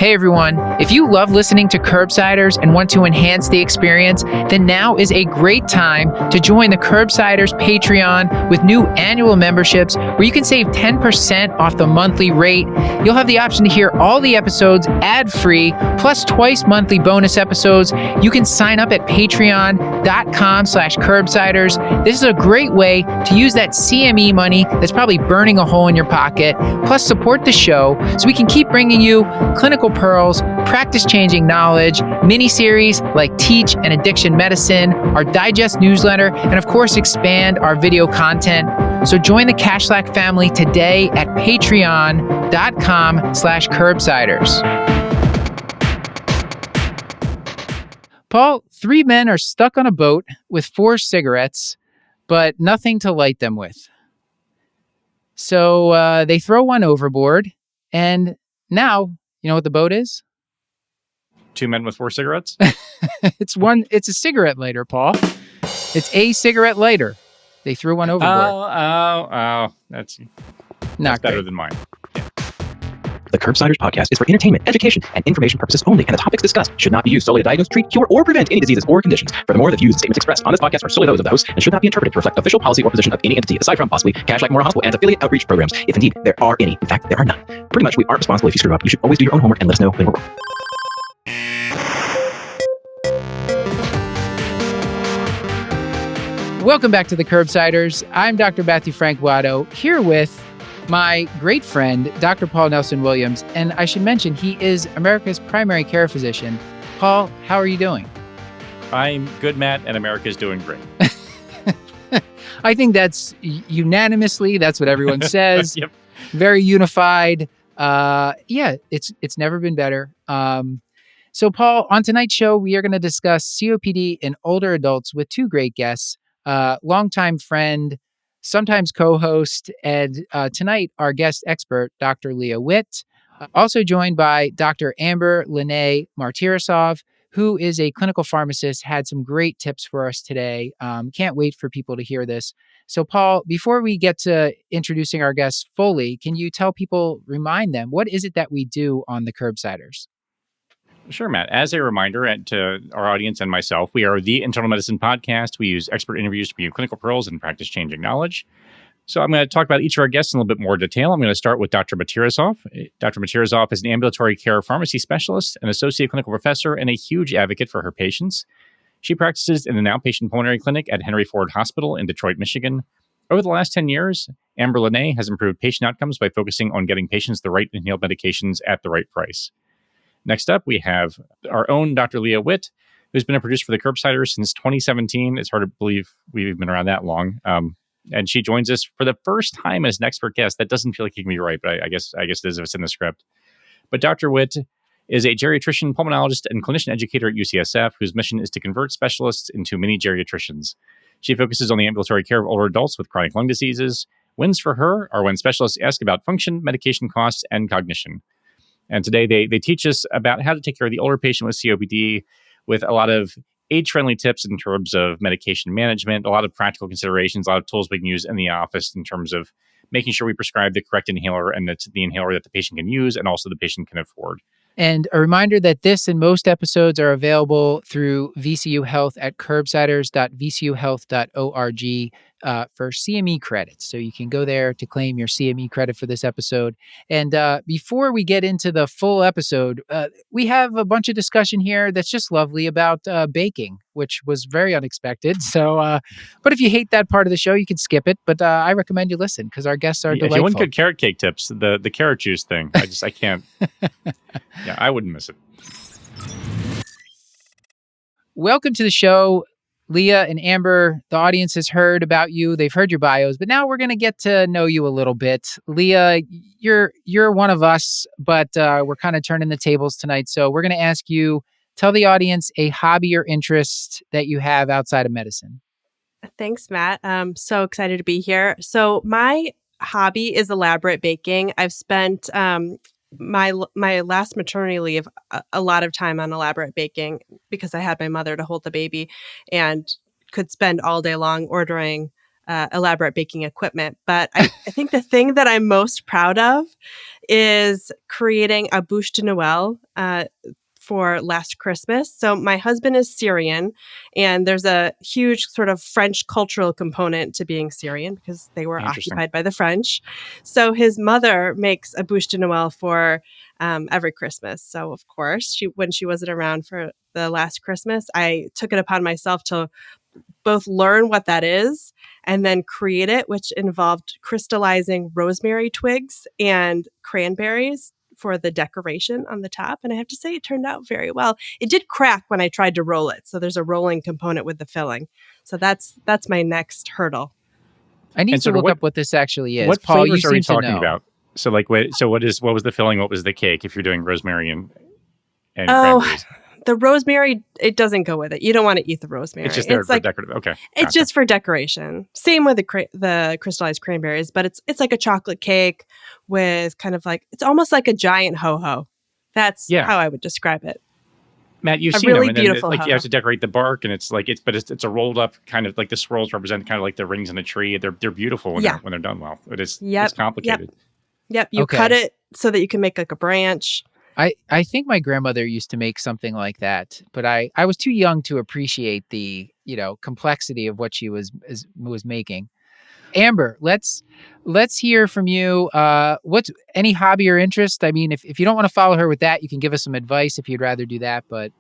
Hey everyone, if you love listening to Curbsiders and want to enhance the experience, then now is a great time to join the Curbsiders Patreon with new annual memberships where you can save 10% off the monthly rate. You'll have the option to hear all the episodes ad-free, plus twice monthly bonus episodes. You can sign up at patreon.com/Curbsiders. This is a great way to use that CME money that's probably burning a hole in your pocket, plus support the show so we can keep bringing you clinical pearls, practice-changing knowledge, mini-series like Teach and Addiction Medicine, our digest newsletter, and of course expand our video content. So join the Cashlack family today at patreon.com/Curbsiders. Paul, 3 men are stuck on a boat with 4 cigarettes, but nothing to light them with. So they throw one overboard, and now, you know what the boat is? 2 men with 4 cigarettes? It's a cigarette lighter, Paul. It's a cigarette lighter. They threw one overboard. Oh. That's better than mine. Yeah. The Curbsiders podcast is for entertainment, education, and information purposes only, and the topics discussed should not be used solely to diagnose, treat, cure, or prevent any diseases or conditions. Furthermore, the views and statements expressed on this podcast are solely those of the host and should not be interpreted to reflect official policy or position of any entity, aside from possibly Cashlack Memorial Hospital and affiliate outreach programs, if indeed there are any. In fact, there are none. Pretty much, we aren't responsible if you screw up. You should always do your own homework and let us know when we're wrong. Welcome back to the Curbsiders. I'm Dr. Matthew Frank Guado, here with my great friend, Dr. Paul Nelson Williams. And I should mention, he is America's primary care physician. Paul, how are you doing? I'm good, Matt, and America's doing great. I think that's unanimously, that's what everyone says. Yep. Very unified. It's never been better. So Paul, on tonight's show, we are going to discuss COPD in older adults with 2 great guests, longtime friend, sometimes co-host, and tonight our guest expert, Dr. Leah Witt, also joined by Dr. Lanae Martirosov, who is a clinical pharmacist, had some great tips for us today. Can't wait for people to hear this. So Paul, before we get to introducing our guests fully, can you tell people, remind them, what is it that we do on the Curbsiders? Sure, Matt. As a reminder to our audience and myself, we are the internal medicine podcast. We use expert interviews to bring you clinical pearls and practice-changing knowledge. So I'm going to talk about each of our guests in a little bit more detail. I'm going to start with Dr. Martirosov. Dr. Martirosov is an ambulatory care pharmacy specialist, an associate clinical professor, and a huge advocate for her patients. She practices in an outpatient pulmonary clinic at Henry Ford Hospital in Detroit, Michigan. Over the last 10 years, Lanae has improved patient outcomes by focusing on getting patients the right inhaled medications at the right price. Next up, we have our own Dr. Leah Witt, who's been a producer for the Curbsiders since 2017. It's hard to believe we've been around that long. And she joins us for the first time as an expert guest. That doesn't feel like it can be right, but I guess it is if it's in the script. But Dr. Witt is a geriatrician, pulmonologist, and clinician educator at UCSF, whose mission is to convert specialists into mini geriatricians. She focuses on the ambulatory care of older adults with chronic lung diseases. Wins for her are when specialists ask about function, medication costs, and cognition. And today they teach us about how to take care of the older patient with COPD with a lot of age-friendly tips in terms of medication management, a lot of practical considerations, a lot of tools we can use in the office in terms of making sure we prescribe the correct inhaler and that's the inhaler that the patient can use and also the patient can afford. And a reminder that this and most episodes are available through VCU Health at curbsiders.vcuhealth.org for CME credits. So you can go there to claim your CME credit for this episode. And before we get into the full episode, we have a bunch of discussion here that's just lovely about baking, which was very unexpected. So, but if you hate that part of the show, you can skip it. But I recommend you listen because our guests are delightful. If you want good carrot cake tips, the carrot juice thing, I can't. Yeah, I wouldn't miss it. Welcome to the show, Leah and Amber. The audience has heard about you. They've heard your bios, but now we're going to get to know you a little bit. Leah, you're one of us, but we're kind of turning the tables tonight. So we're going to ask you, tell the audience a hobby or interest that you have outside of medicine. Thanks, Matt. I'm so excited to be here. So my hobby is elaborate baking. I've spent my last maternity leave a lot of time on elaborate baking because I had my mother to hold the baby and could spend all day long ordering elaborate baking equipment. But I think the thing that I'm most proud of is creating a bûche de Noël for last Christmas. So my husband is Syrian, and there's a huge sort of French cultural component to being Syrian because they were Interesting. occupied by the French. So his mother makes a bûche de Noël for every Christmas. So of course, when she wasn't around for the last Christmas, I took it upon myself to both learn what that is and then create it, which involved crystallizing rosemary twigs and cranberries for the decoration on the top. And I have to say, it turned out very well. It did crack when I tried to roll it. So there's a rolling component with the filling. So that's my next hurdle. I need And to sort of look up what this actually is. what Paul, you flavors are we seem to talking know. about? So like, what was the filling? What was the cake? If you're doing rosemary and Oh, cranberries, the rosemary, it doesn't go with it. You don't want to eat the rosemary. it's just there It's for like decorative. Okay, it's gotcha. just for decoration. Same with the crystallized cranberries, but it's like a chocolate cake with kind of like, it's almost like a giant ho-ho. That's Yeah. how I would describe it. Matt, you've A seen really them, and then beautiful like you have ho-ho. to decorate the bark, and it's like it's a rolled up kind of like the swirls represent kind of like the rings in a tree. They're beautiful when Yeah. they're done well. It's Yep. complicated. Yep. You Okay. cut it so that you can make like a branch. I think my grandmother used to make something like that, but I was too young to appreciate the, complexity of what she was making. Amber, let's hear from you. What's any hobby or interest? I mean, if you don't want to follow her with that, you can give us some advice if you'd rather do that. But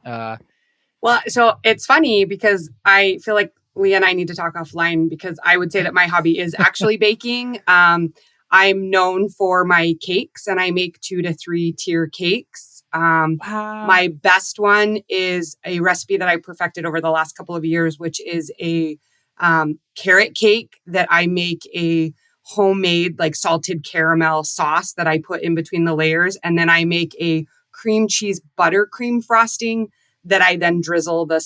Well, so it's funny because I feel like Leah and I need to talk offline because I would say that my hobby is actually baking. I'm known for my cakes, and I make 2 to 3 tier cakes. Wow. My best one is a recipe that I perfected over the last couple of years, which is a carrot cake that I make a homemade like salted caramel sauce that I put in between the layers. And then I make a cream cheese buttercream frosting that I then drizzle the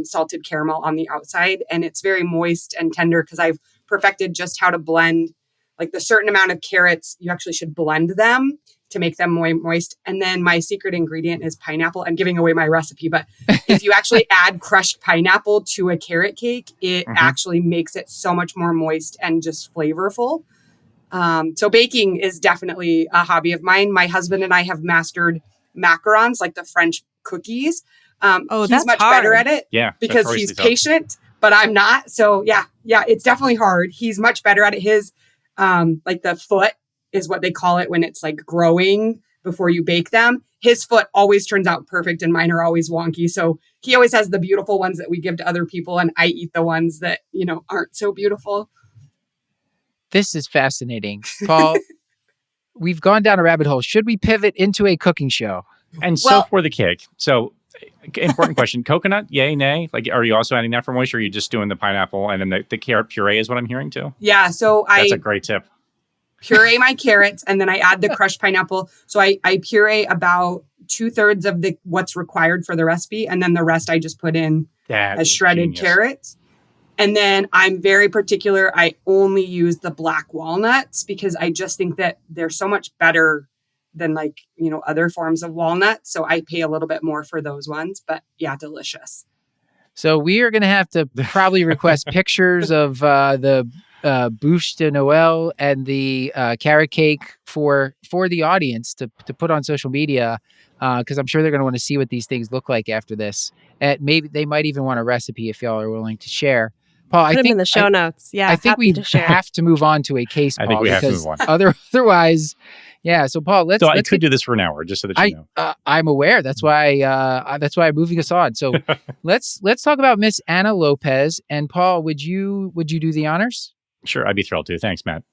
salted caramel on the outside. And it's very moist and tender because I've perfected just how to blend like the certain amount of carrots. You actually should blend them to make them moist. And then my secret ingredient is pineapple. I'm giving away my recipe, but if you actually add crushed pineapple to a carrot cake, it actually makes it so much more moist and just flavorful. So baking is definitely a hobby of mine. My husband and I have mastered macarons, like the French cookies. He's that's much hard. better at it Yeah, because he's patient, but I'm not. So yeah, it's definitely hard. He's much better at it. His, like the foot is what they call it when it's like growing before you bake them. His foot always turns out perfect and mine are always wonky. So he always has the beautiful ones that we give to other people, and I eat the ones that, aren't so beautiful. this is fascinating, Paul. We've gone down a rabbit hole. Should we pivot into a cooking show? And so for the cake. So important question. Coconut, yay, nay? Like, are you also adding that for moisture? Or are you just doing the pineapple and then the carrot puree is what I'm hearing too? Yeah. So That's a great tip. Puree my carrots and then I add the crushed pineapple. So I puree about 2/3 of what's required for the recipe. And then the rest I just put in as shredded carrots. And then I'm very particular. I only use the black walnuts because I just think that they're so much better than other forms of walnuts. So I pay a little bit more for those ones, but yeah, delicious. So we are going to have to probably request pictures of the bûche de Noël and the carrot cake for the audience to put on social media, because I'm sure they're going to want to see what these things look like after this. And maybe they might even want a recipe if y'all are willing to share. Paul, Put them in the show notes. Yeah, I think happy we to share. have to move on to a case, Paul, I think we have to because move on. otherwise, yeah. So Paul, let's. I could do this for an hour, just so that you know. I'm aware. That's why I'm moving us on. So let's talk about Miss Anna Lopez. And Paul, would you do the honors? Sure, I'd be thrilled to. Thanks, Matt.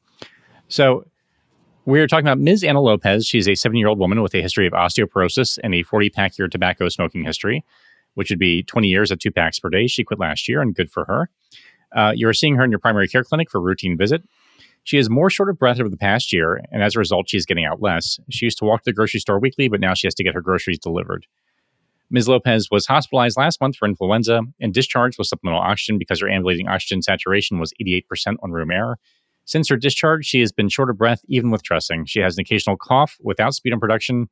So we're talking about Ms. Anna Lopez. She's a 70-year-old woman with a history of osteoporosis and a 40-pack year tobacco smoking history, which would be 20 years at 2 packs per day. She quit last year, and good for her. You're seeing her in your primary care clinic for a routine visit. She is more short of breath over the past year, and as a result, she's getting out less. She used to walk to the grocery store weekly, but now she has to get her groceries delivered. Ms. Lopez was hospitalized last month for influenza and discharged with supplemental oxygen because her ambulating oxygen saturation was 88% on room air. Since her discharge, she has been short of breath, even with dressing. She has an occasional cough without sputum production.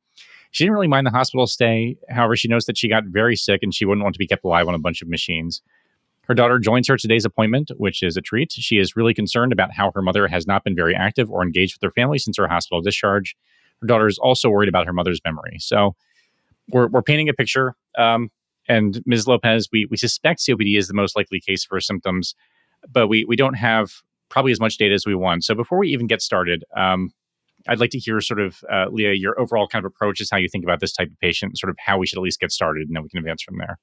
She didn't really mind the hospital stay. However, she knows that she got very sick and she wouldn't want to be kept alive on a bunch of machines. Her daughter joins her today's appointment, which is a treat. She is really concerned about how her mother has not been very active or engaged with her family since her hospital discharge. Her daughter is also worried about her mother's memory. So we're painting a picture. And Ms. Lopez, we suspect COPD is the most likely case for symptoms, but we don't have probably as much data as we want. So before we even get started, I'd like to hear sort of, Leah, your overall kind of approach is how you think about this type of patient, sort of how we should at least get started, and then we can advance from there.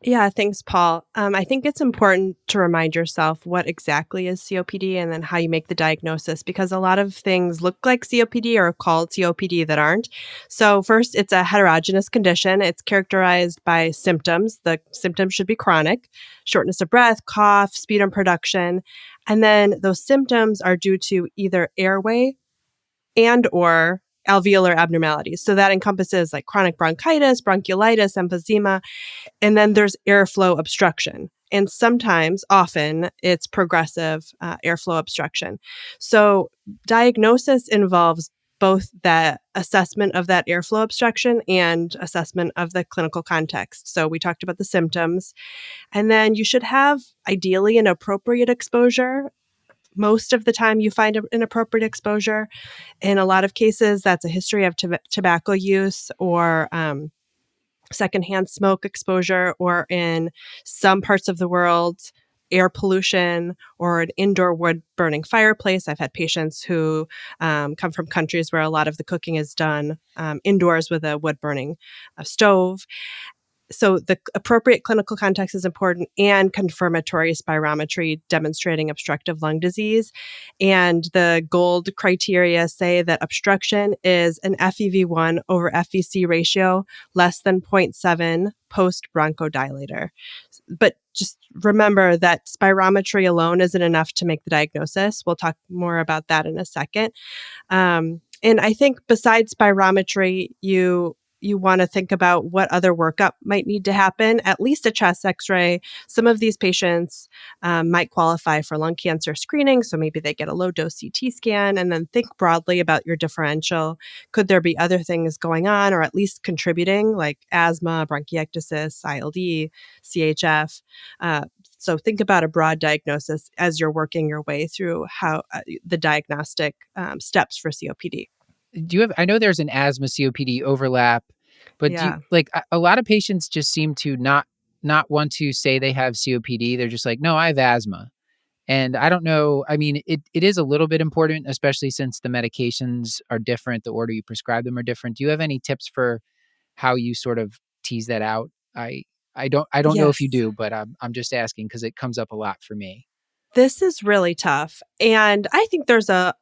Yeah, thanks, Paul. I think it's important to remind yourself what exactly is COPD and then how you make the diagnosis, because a lot of things look like COPD or are called COPD that aren't. So first, it's a heterogeneous condition. It's characterized by symptoms. The symptoms should be chronic: shortness of breath, cough, sputum production. And then those symptoms are due to either airway and or alveolar abnormalities. So that encompasses like chronic bronchitis, bronchiolitis, emphysema, and then there's airflow obstruction. And sometimes, often, it's progressive airflow obstruction. So diagnosis involves both the assessment of that airflow obstruction and assessment of the clinical context. So we talked about the symptoms. And then you should have, ideally, an appropriate exposure. Most of the time, you find an appropriate exposure. In a lot of cases, that's a history of tobacco use or secondhand smoke exposure, or in some parts of the world, air pollution or an indoor wood burning fireplace. I've had patients who come from countries where a lot of the cooking is done indoors with a wood burning stove. So the appropriate clinical context is important, and confirmatory spirometry demonstrating obstructive lung disease. And the GOLD criteria say that obstruction is an FEV1 over FVC ratio less than 0.7 post bronchodilator. But just remember that spirometry alone isn't enough to make the diagnosis. We'll talk more about that in a second. And I think besides spirometry, you want to think about what other workup might need to happen, at least a chest x-ray. Some of these patients might qualify for lung cancer screening, so maybe they get a low-dose CT scan, and then think broadly about your differential. Could there be other things going on or at least contributing, like asthma, bronchiectasis, ILD, CHF? So think about a broad diagnosis as you're working your way through how the diagnostic steps for COPD. Do you have, I know there's an asthma COPD overlap, but do you, Yeah. like a lot of patients just seem to not want to say they have COPD. They're just like, no, I have asthma. And I don't know. I mean, it is a little bit important, especially since the medications are different. The order you prescribe them are different. Do you have any tips for how you sort of tease that out? I don't know if you Yes. do, but I'm just asking because it comes up a lot for me. This is really tough. And I think there's a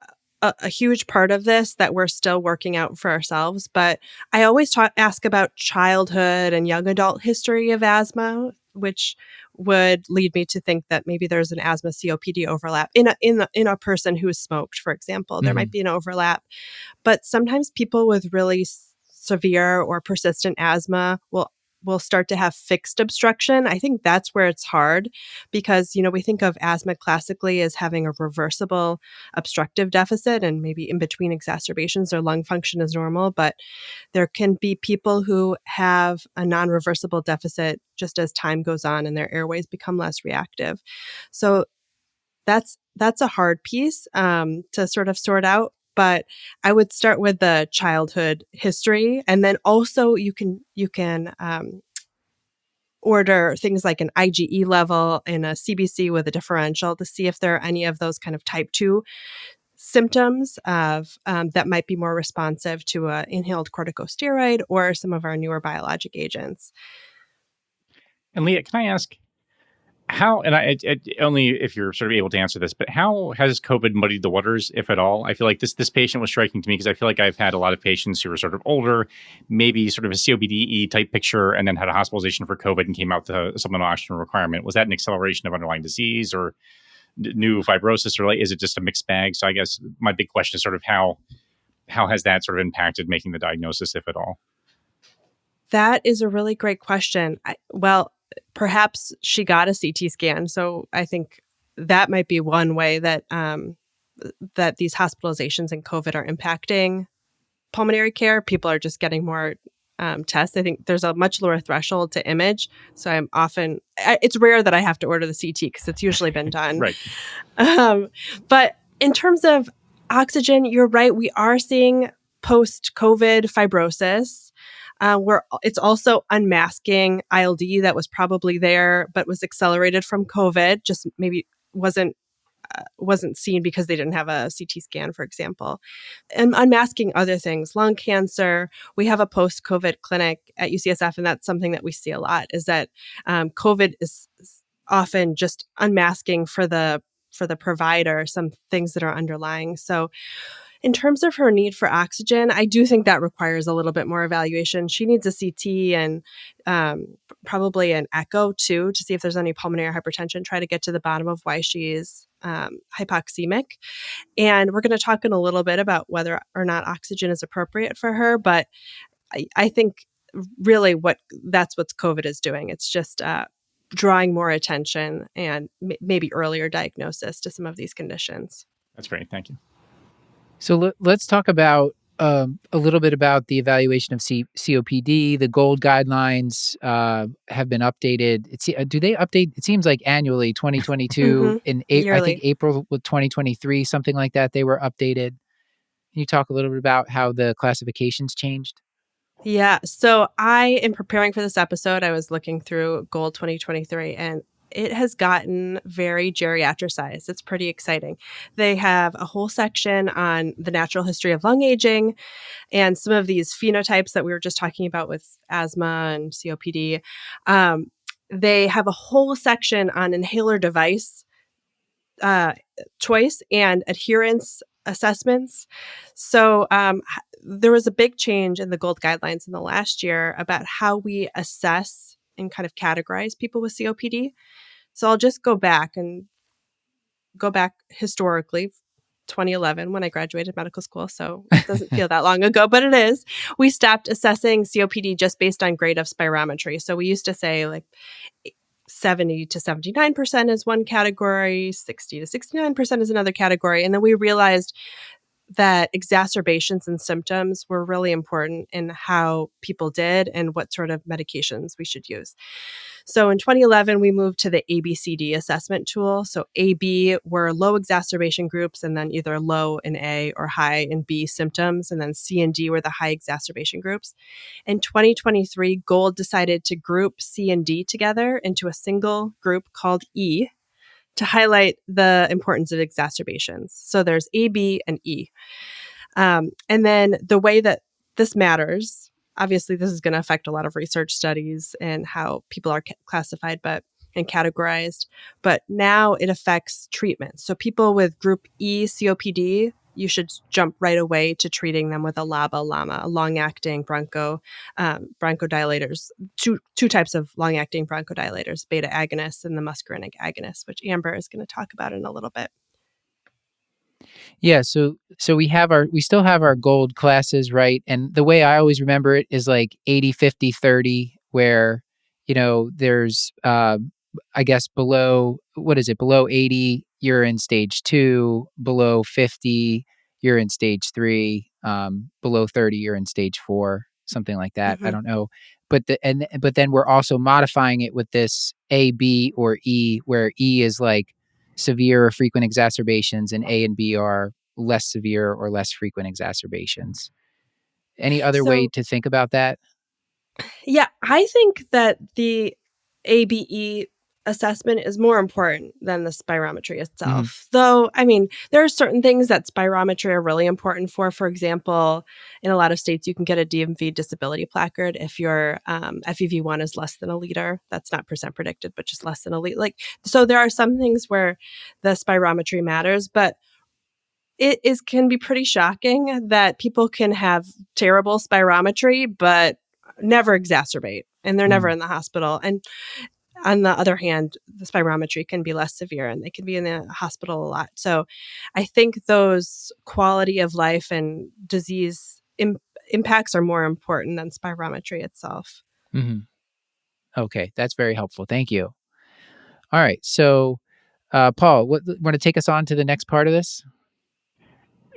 huge part of this that we're still working out for ourselves. But I always ask about childhood and young adult history of asthma, which would lead me to think that maybe there's an asthma COPD overlap in a person who has smoked, for example. There might Mhm. be an overlap. But sometimes people with really severe or persistent asthma will start to have fixed obstruction. I think that's where it's hard because, we think of asthma classically as having a reversible obstructive deficit, and maybe in between exacerbations their lung function is normal, but there can be people who have a non-reversible deficit just as time goes on and their airways become less reactive. So that's a hard piece to sort of sort out. But I would start with the childhood history, and then also you can order things like an IgE level and a CBC with a differential to see if there are any of those kind of type 2 symptoms of that might be more responsive to an inhaled corticosteroid or some of our newer biologic agents. And Leah, can I ask how, and only if you're sort of able to answer this, but how has COVID muddied the waters, if at all? I feel like this patient was striking to me because I feel like I've had a lot of patients who were sort of older, maybe sort of a COPD type picture, and then had a hospitalization for COVID and came out with a supplemental oxygen requirement. Was that an acceleration of underlying disease or new fibrosis, or like, is it just a mixed bag? So I guess my big question is sort of how has that sort of impacted making the diagnosis, if at all? That is a really great question. Well, perhaps she got a CT scan, so I think that might be one way that that these hospitalizations and COVID are impacting pulmonary care. People are just getting more tests. I think there's a much lower threshold to image. So it's rare that I have to order the CT because it's usually been done. Right. But in terms of oxygen, you're right. We are seeing post-COVID fibrosis. It's also unmasking ILD that was probably there, but was accelerated from COVID, just maybe wasn't seen because they didn't have a CT scan, for example. And unmasking other things, lung cancer. We have a post-COVID clinic at UCSF, and that's something that we see a lot, is that COVID is often just unmasking for the provider some things that are underlying. So in terms of her need for oxygen, I do think that requires a little bit more evaluation. She needs a CT and probably an echo too, to see if there's any pulmonary hypertension, try to get to the bottom of why she's hypoxemic. And we're going to talk in a little bit about whether or not oxygen is appropriate for her. But I think really that's what COVID is doing. It's just drawing more attention and maybe earlier diagnosis to some of these conditions. That's great. Thank you. So let's talk about a little bit about the evaluation of COPD. The GOLD guidelines have been updated. Do they update? It seems like annually, 2022 in I think April with 2023, something like that. They were updated. Can you talk a little bit about how the classifications changed? Yeah. So in preparing for this episode, I was looking through GOLD 2023, and it has gotten very geriatricized. It's pretty exciting. They have a whole section on the natural history of lung aging and some of these phenotypes that we were just talking about with asthma and COPD. They have a whole section on inhaler device choice and adherence assessments. So there was a big change in the GOLD guidelines in the last year about how we assess and kind of categorize people with COPD. So I'll just go back historically, 2011 when I graduated medical school. So it doesn't feel that long ago, but it is. We stopped assessing COPD just based on grade of spirometry. So we used to say like 70 to 79% is one category, 60 to 69% is another category. And then we realized that exacerbations and symptoms were really important in how people did and what sort of medications we should use. So in 2011, we moved to the ABCD assessment tool. So AB were low exacerbation groups, and then either low in A or high in B symptoms, and then C and D were the high exacerbation groups. In 2023, GOLD decided to group C and D together into a single group called E to highlight the importance of exacerbations. So there's A, B, and E. And then the way that this matters, obviously this is going to affect a lot of research studies and how people are classified and categorized, but now it affects treatment. So people with group E COPD, you should jump right away to treating them with a LABA/LAMA, a long-acting bronchodilators, two types of long-acting bronchodilators, beta agonists and the muscarinic agonists, which Amber is going to talk about in a little bit. Yeah, so we still have our GOLD classes, right? And the way I always remember it is like 80, 50, 30, where, there's I guess below 80, you're in stage 2, below 50, you're in stage 3, below 30, you're in stage 4, something like that. Mm-hmm. I don't know. But then we're also modifying it with this A, B, or E, where E is like severe or frequent exacerbations and A and B are less severe or less frequent exacerbations. Any other way to think about that? Yeah, I think that the ABE assessment is more important than the spirometry itself. Mm-hmm. Though, I mean, there are certain things that spirometry are really important for. For example, in a lot of states, you can get a DMV disability placard if your FEV1 is less than a liter. That's not percent predicted, but just less than a liter. So there are some things where the spirometry matters, but can be pretty shocking that people can have terrible spirometry, but never exacerbate, and they're never in the hospital. And on the other hand, the spirometry can be less severe and they can be in the hospital a lot. So I think those quality of life and disease impacts are more important than spirometry itself. Mm-hmm. Okay, that's very helpful. Thank you. All right, so Paul, want to take us on to the next part of this?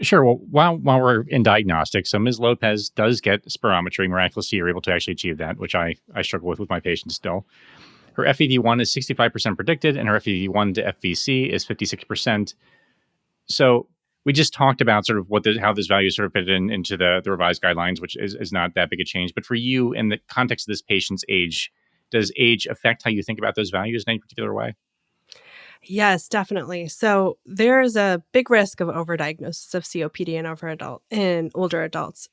Sure. Well, while we're in diagnostics, so Ms. Lopez does get spirometry. Miraculously, you're able to actually achieve that, which I struggle with my patients still. Her FEV1 is 65% predicted, and her FEV1 to FVC is 56%. So we just talked about sort of how this value sort of fit into the revised guidelines, which is not that big a change. But for you, in the context of this patient's age, does age affect how you think about those values in any particular way? Yes, definitely. So there's a big risk of overdiagnosis of COPD in older adults.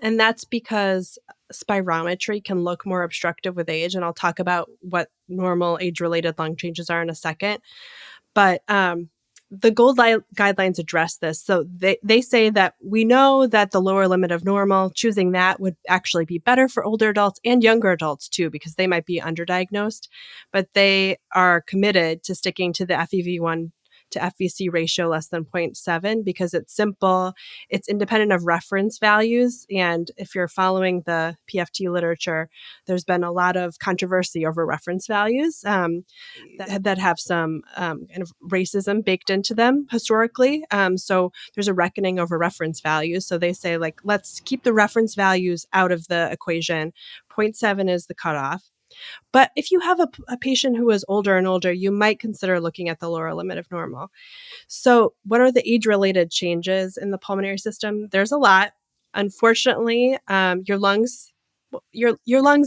And that's because spirometry can look more obstructive with age. And I'll talk about what normal age-related lung changes are in a second. But the guidelines address this. So they say that we know that the lower limit of normal, choosing that would actually be better for older adults and younger adults too, because they might be underdiagnosed. But they are committed to sticking to the FEV1 to FVC ratio less than 0.7 because it's simple, it's independent of reference values. And if you're following the PFT literature, there's been a lot of controversy over reference values that have some kind of racism baked into them historically. So there's a reckoning over reference values. So they say, like, let's keep the reference values out of the equation. 0.7 is the cutoff. But if you have a patient who is older and older, you might consider looking at the lower limit of normal. So what are the age-related changes in the pulmonary system? There's a lot. Unfortunately, your lungs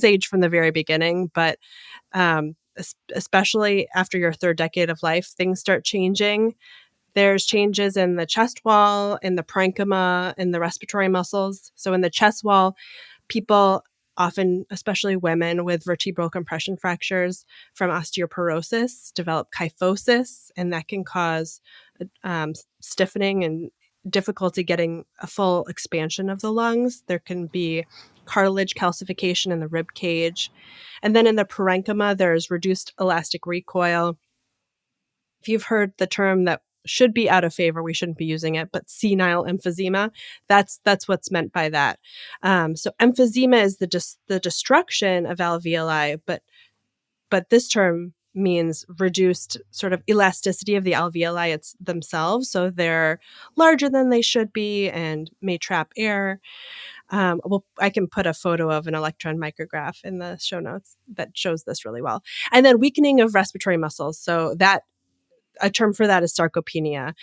age from the very beginning, but especially after your third decade of life, things start changing. There's changes in the chest wall, in the parenchyma, in the respiratory muscles. So in the chest wall, people often, especially women with vertebral compression fractures from osteoporosis, develop kyphosis, and that can cause stiffening and difficulty getting a full expansion of the lungs. There can be cartilage calcification in the rib cage. And then in the parenchyma, there's reduced elastic recoil. If you've heard the term that should be out of favor, we shouldn't be using it, but senile emphysema, that's what's meant by that. So emphysema is the destruction of alveoli, but this term means reduced sort of elasticity of the alveoli themselves. So they're larger than they should be and may trap air. I can put a photo of an electron micrograph in the show notes that shows this really well. And then weakening of respiratory muscles. So a term for that is sarcopenia.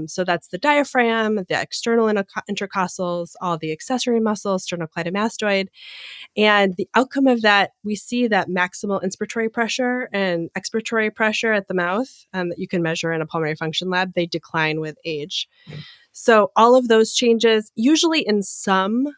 So that's the diaphragm, the external intercostals, all the accessory muscles, sternocleidomastoid. And the outcome of that, we see that maximal inspiratory pressure and expiratory pressure at the mouth that you can measure in a pulmonary function lab, they decline with age. So all of those changes, usually in some,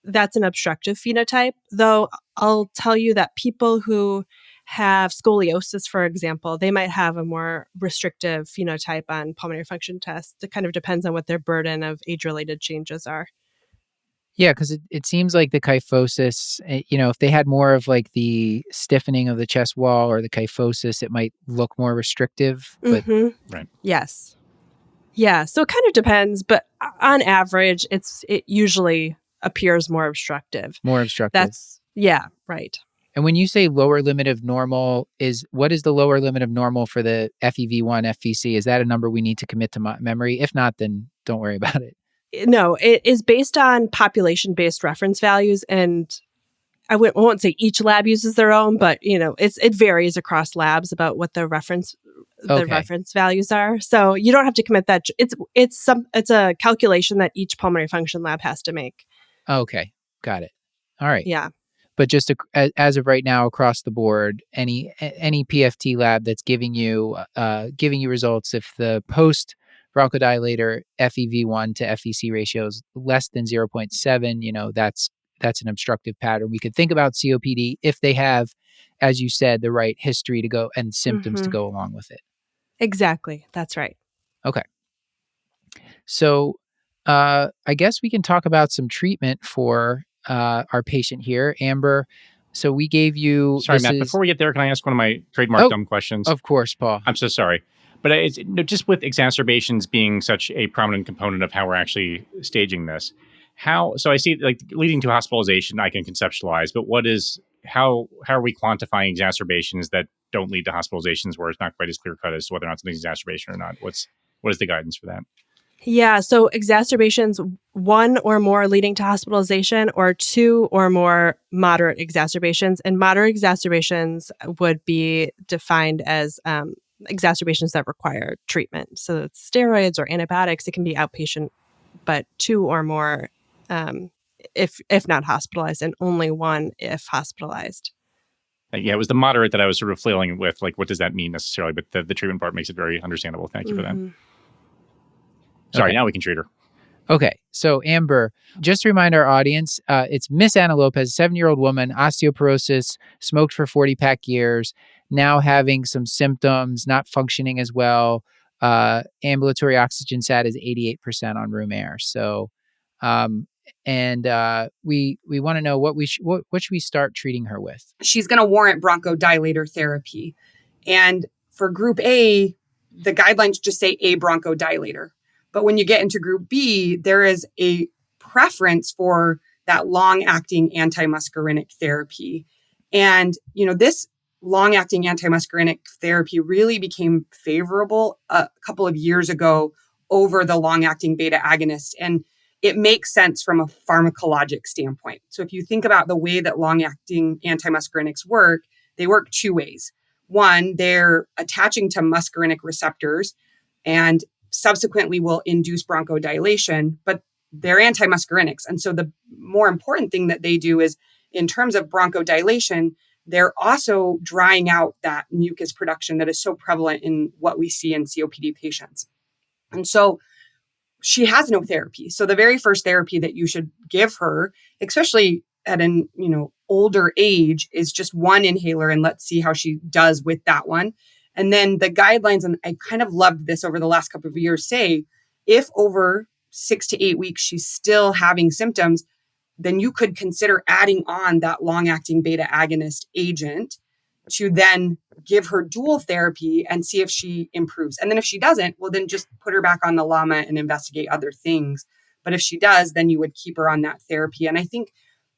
that's an obstructive phenotype, though I'll tell you that people who have scoliosis, for example, they might have a more restrictive phenotype on pulmonary function tests. It kind of depends on what their burden of age-related changes are. Yeah, because it seems like the kyphosis, if they had more of like the stiffening of the chest wall or the kyphosis, it might look more restrictive. But Right. Yes. Yeah. So it kind of depends, but on average, it usually appears more obstructive. More obstructive. Yeah, right. And when you say lower limit of normal, what is the lower limit of normal for the FEV1, FVC? Is that a number we need to commit to memory? If not, then don't worry about it. No, it is based on population-based reference values, and I won't say each lab uses their own, but it varies across labs about what the reference values are. So you don't have to commit that. It's a calculation that each pulmonary function lab has to make. Okay, got it. All right. Yeah. But just as of right now, across the board, any PFT lab that's giving you results, if the post bronchodilator FEV1 to FVC ratio is less than 0.7, that's an obstructive pattern. We could think about COPD if they have, as you said, the right history to go and symptoms to go along with it. Exactly. That's right. Okay. So I guess we can talk about some treatment for our patient here, Amber. So we gave you... Sorry, Matt, before we get there, can I ask one of my trademark dumb questions? Of course, Paul. I'm so sorry. But just with exacerbations being such a prominent component of how we're actually staging this, so I see like leading to hospitalization, I can conceptualize, but how are we quantifying exacerbations that don't lead to hospitalizations where it's not quite as clear cut as to whether or not something's exacerbation or not? What is the guidance for that? Yeah. So exacerbations, 1 or more leading to hospitalization, or 2 or more moderate exacerbations. And moderate exacerbations would be defined as exacerbations that require treatment. So it's steroids or antibiotics. It can be outpatient, but 2 or more if not hospitalized, and only 1 if hospitalized. Yeah, it was the moderate that I was sort of flailing with. Like, what does that mean necessarily? But the treatment part makes it very understandable. Thank you for that. Sorry, Okay. now we can treat her. Okay, so Amber, just to remind our audience, it's Miss Anna Lopez, a 7-year-old woman, osteoporosis, smoked for 40-pack years, now having some symptoms, not functioning as well. Ambulatory oxygen sat is 88% on room air. So, um, and we want to know what should we start treating her with? She's going to warrant bronchodilator therapy. And for group A, the guidelines just say a bronchodilator. But when you get into group B, there is a preference for that long-acting antimuscarinic therapy. And, this long-acting antimuscarinic therapy really became favorable a couple of years ago over the long-acting beta agonist. And it makes sense from a pharmacologic standpoint. So if you think about the way that long-acting antimuscarinics work, they work 2 ways. One, they're attaching to muscarinic receptors and subsequently will induce bronchodilation, but they're antimuscarinics. And so the more important thing that they do is, in terms of bronchodilation, they're also drying out that mucus production that is so prevalent in what we see in COPD patients. And so she has no therapy. So the very first therapy that you should give her, especially at an older age, is just 1 inhaler, and let's see how she does with that one. And then the guidelines, and I kind of loved this over the last couple of years, say if over 6 to 8 weeks she's still having symptoms, then you could consider adding on that long-acting beta agonist agent to then give her dual therapy and see if she improves. And then if she doesn't, well, then just put her back on the LAMA and investigate other things. But if she does, then you would keep her on that therapy. And I think,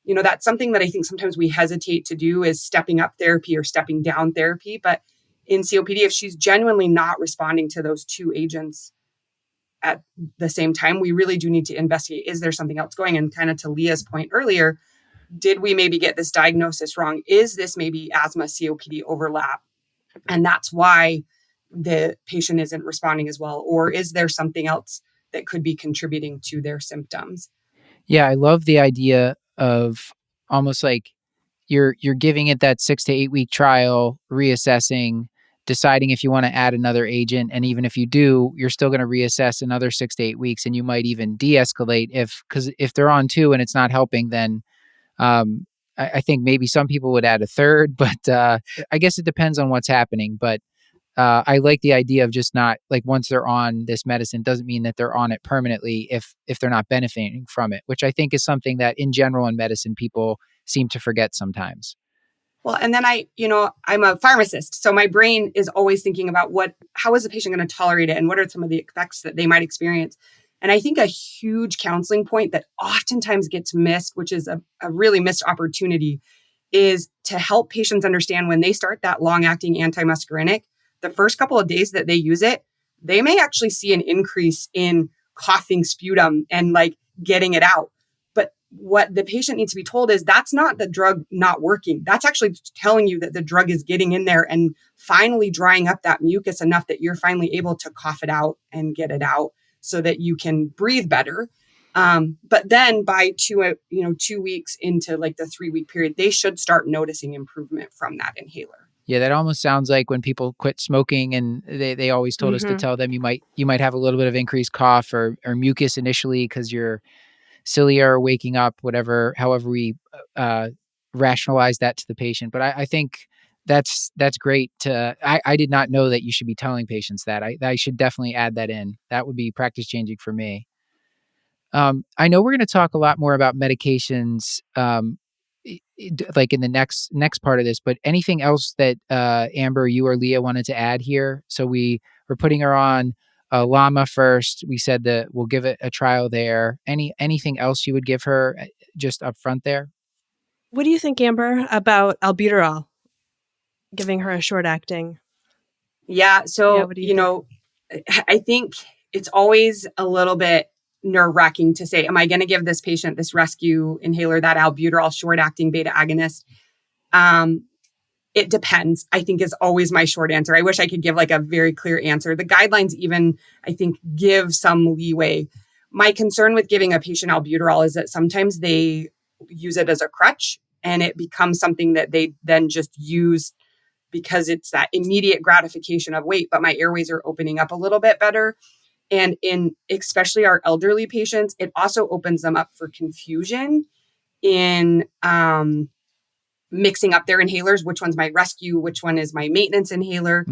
that's something that I think sometimes we hesitate to do, is stepping up therapy or stepping down therapy. But in COPD, if she's genuinely not responding to those 2 agents at the same time, we really do need to investigate, is there something else going? And kind of to Leah's point earlier, did we maybe get this diagnosis wrong? Is this maybe asthma COPD overlap? And that's why the patient isn't responding as well? Or is there something else that could be contributing to their symptoms? Yeah, I love the idea of almost like you're giving it that 6 to 8 week trial, reassessing, deciding if you want to add another agent, and even if you do, you're still going to reassess another 6 to 8 weeks, and you might even de-escalate because if they're on 2 and it's not helping, then I think maybe some people would add a third, but I guess it depends on what's happening. But I like the idea of just not like, once they're on this medicine doesn't mean that they're on it permanently if they're not benefiting from it, which I think is something that in general in medicine people seem to forget sometimes. Well, and then I'm a pharmacist, so my brain is always thinking about how is the patient going to tolerate it and what are some of the effects that they might experience. And I think a huge counseling point that oftentimes gets missed, which is a really missed opportunity, is to help patients understand when they start that long-acting antimuscarinic, the first couple of days that they use it, they may actually see an increase in coughing sputum and like getting it out. But what the patient needs to be told is that's not the drug not working. That's actually telling you that the drug is getting in there and finally drying up that mucus enough that you're finally able to cough it out and get it out so that you can breathe better. But then by 2 weeks into like the 3-week period, they should start noticing improvement from that inhaler. Yeah, that almost sounds like when people quit smoking and they always told us to tell them you might have a little bit of increased cough or mucus initially because your cilia are waking up, however we rationalize that to the patient. But I think that's great. I did not know that you should be telling patients that. I should definitely add that in. That would be practice changing for me. I know we're going to talk a lot more about medications, like in the next part of this. But anything else that Amber, you or Leah wanted to add here? So we're putting her on llama first. We said that we'll give it a trial there. Anything else you would give her just up front there? What do you think, Amber, about albuterol? Giving her a short acting. Yeah. So, what do you think? I think it's always a little bit nerve-wracking to say, am I going to give this patient this rescue inhaler, that albuterol short-acting beta agonist? It depends, I think, is always my short answer. I wish I could give like a very clear answer. The guidelines even, I think, give some leeway. My concern with giving a patient albuterol is that sometimes they use it as a crutch and it becomes something that they then just use because it's that immediate gratification of, wait, but my airways are opening up a little bit better. And in especially our elderly patients, it also opens them up for confusion in mixing up their inhalers, which one's my rescue, which one is my maintenance inhaler.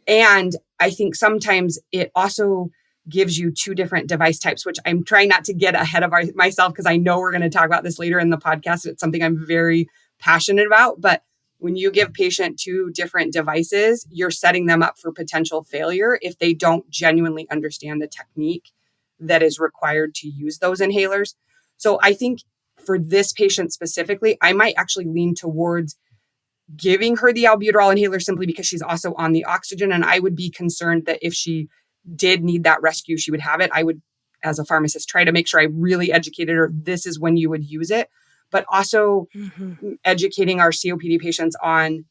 And I think sometimes it also gives you two different device types, which I'm trying not to get ahead of myself because I know we're going to talk about this later in the podcast. It's something I'm very passionate about. But when you give patient two different devices, you're setting them up for potential failure if they don't genuinely understand the technique that is required to use those inhalers. So I think for this patient specifically, I might actually lean towards giving her the albuterol inhaler simply because she's also on the oxygen. And I would be concerned that if she did need that rescue, she would have it. I would, as a pharmacist, try to make sure I really educated her. This is when you would use it, but also educating our COPD patients on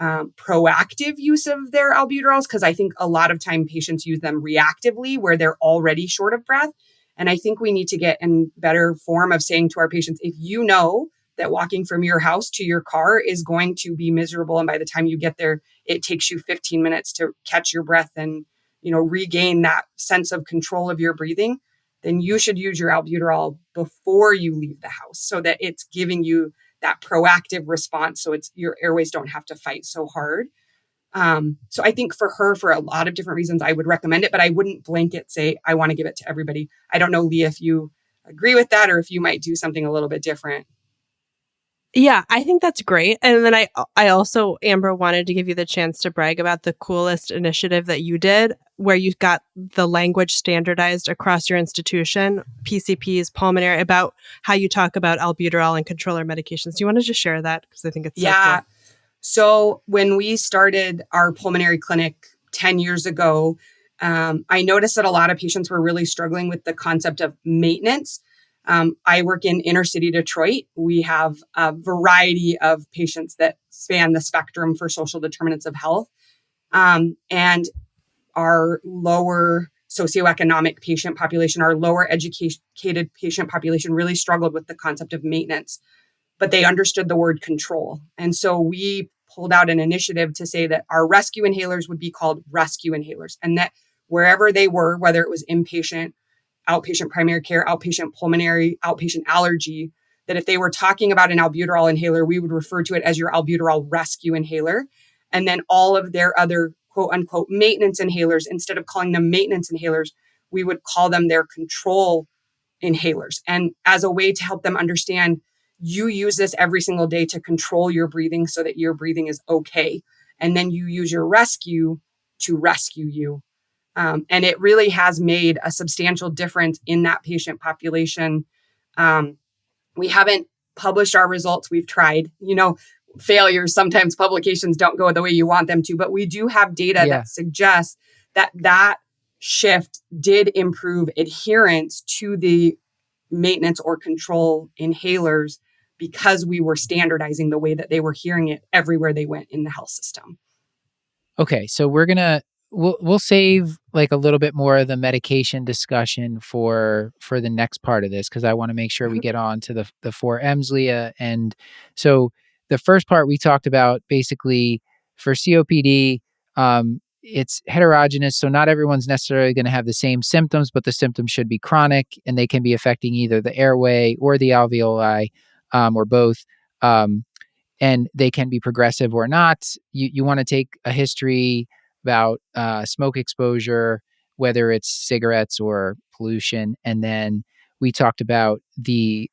proactive use of their albuterols, because I think a lot of time patients use them reactively where they're already short of breath. And I think we need to get in better form of saying to our patients, if you know that walking from your house to your car is going to be miserable, and by the time you get there, it takes you 15 minutes to catch your breath and, regain that sense of control of your breathing, then you should use your albuterol before you leave the house so that it's giving you that proactive response. So your airways don't have to fight so hard. So I think for her, for a lot of different reasons, I would recommend it, but I wouldn't blanket say, I want to give it to everybody. I don't know, Leah, if you agree with that or if you might do something a little bit different. Yeah, I think that's great. And then I also, Amber, wanted to give you the chance to brag about the coolest initiative that you did, where you got the language standardized across your institution, PCPs, pulmonary, about how you talk about albuterol and controller medications. Do you want to just share that? Because I think it's so cool. So when we started our pulmonary clinic 10 years ago, I noticed that a lot of patients were really struggling with the concept of maintenance. I work in inner city Detroit. We have a variety of patients that span the spectrum for social determinants of health. And our lower socioeconomic patient population, our lower educated patient population really struggled with the concept of maintenance, but they understood the word control. And so we pulled out an initiative to say that our rescue inhalers would be called rescue inhalers, and that wherever they were, whether it was inpatient, outpatient primary care, outpatient pulmonary, outpatient allergy, that if they were talking about an albuterol inhaler, we would refer to it as your albuterol rescue inhaler. And then all of their other quote unquote maintenance inhalers, instead of calling them maintenance inhalers, we would call them their control inhalers. And as a way to help them understand, you use this every single day to control your breathing so that your breathing is okay. And then you use your rescue to rescue you. And it really has made a substantial difference in that patient population. We haven't published our results. We've tried, failures. Sometimes publications don't go the way you want them to, but we do have data that suggests that shift did improve adherence to the maintenance or control inhalers because we were standardizing the way that they were hearing it everywhere they went in the health system. Okay, so we'll save like a little bit more of the medication discussion for the next part of this, because I want to make sure we get on to the 4Ms, Leah. And so the first part we talked about, basically for COPD, it's heterogeneous, so not everyone's necessarily going to have the same symptoms, but the symptoms should be chronic and they can be affecting either the airway or the alveoli, or both. And they can be progressive or not. You want to take a history about smoke exposure, whether it's cigarettes or pollution. And then we talked about the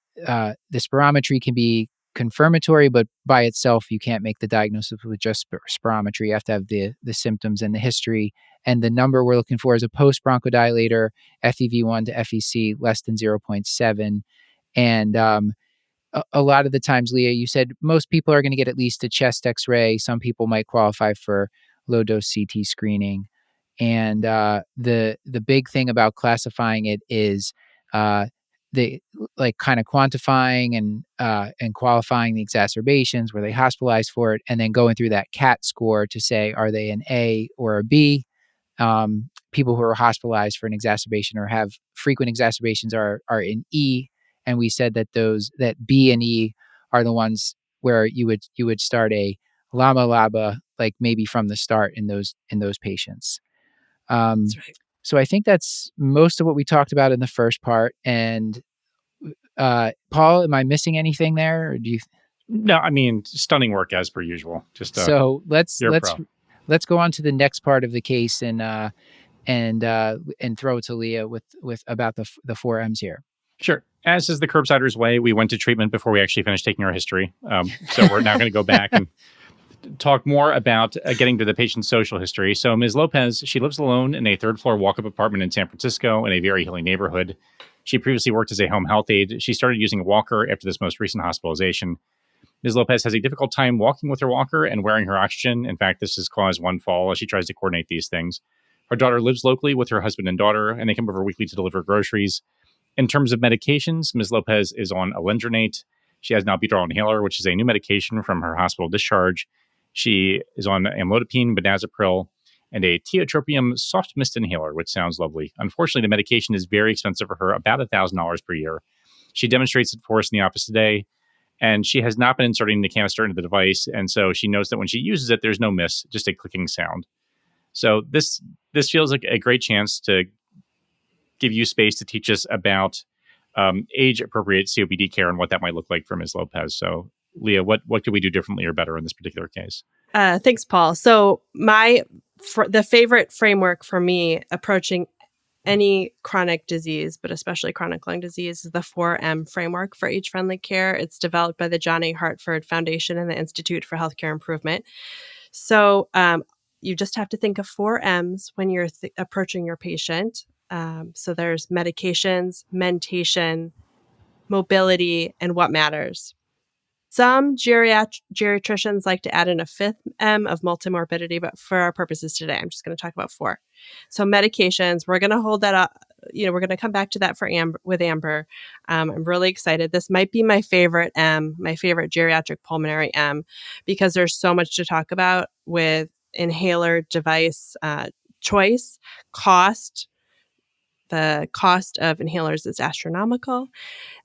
spirometry can be confirmatory, but by itself, you can't make the diagnosis with just spirometry. You have to have the symptoms and the history. And the number we're looking for is a post-bronchodilator, FEV1 to FEC less than 0.7. And a lot of the times, Leah, you said most people are going to get at least a chest x-ray. Some people might qualify for low-dose CT screening. And the big thing about classifying it is the like kind of quantifying and qualifying the exacerbations, were they hospitalized for it, and then going through that CAT score to say, are they an A or a B? People who are hospitalized for an exacerbation or have frequent exacerbations are in E, and we said that that B and E are the ones where you would start a LAMA like maybe from the start in those patients. That's right. So I think that's most of what we talked about in the first part. And Paul, am I missing anything there? Or do you? No, I mean, stunning work as per usual. Just So let's you're a pro. let's go on to the next part of the case and throw it to Leah with about the four M's here. Sure. As is the Curbsiders way, we went to treatment before we actually finished taking our history. So we're now going to go back and talk more about getting to the patient's social history. So Ms. Lopez, she lives alone in a third-floor walk-up apartment in San Francisco in a very hilly neighborhood. She previously worked as a home health aide. She started using a walker after this most recent hospitalization. Ms. Lopez has a difficult time walking with her walker and wearing her oxygen. In fact, this has caused one fall as she tries to coordinate these things. Her daughter lives locally with her husband and daughter, and they come over weekly to deliver groceries. In terms of medications, Ms. Lopez is on alendronate. She has an albuterol inhaler, which is a new medication from her hospital discharge. She is on amlodipine, benazepril, and a tiotropium soft mist inhaler, which sounds lovely. Unfortunately, the medication is very expensive for her, about $1,000 per year. She demonstrates it for us in the office today, and she has not been inserting the canister into the device, and so she knows that when she uses it, there's no miss, just a clicking sound. So this feels like a great chance to give you space to teach us about age-appropriate COPD care and what that might look like for Ms. Lopez. So, Leah, what could we do differently or better in this particular case? Thanks, Paul. So the favorite framework for me approaching any chronic disease, but especially chronic lung disease, is the 4M framework for age-friendly care. It's developed by the John A. Hartford Foundation and the Institute for Healthcare Improvement. So you just have to think of 4Ms when you're approaching your patient. So there's medications, mentation, mobility, and what matters. Some geriatricians like to add in a fifth M of multimorbidity, but for our purposes today, I'm just going to talk about 4. So medications, we're going to hold that up. We're going to come back to that with Amber. I'm really excited. This might be my favorite M, my favorite geriatric pulmonary M, because there's so much to talk about with inhaler device choice, cost. The cost of inhalers is astronomical.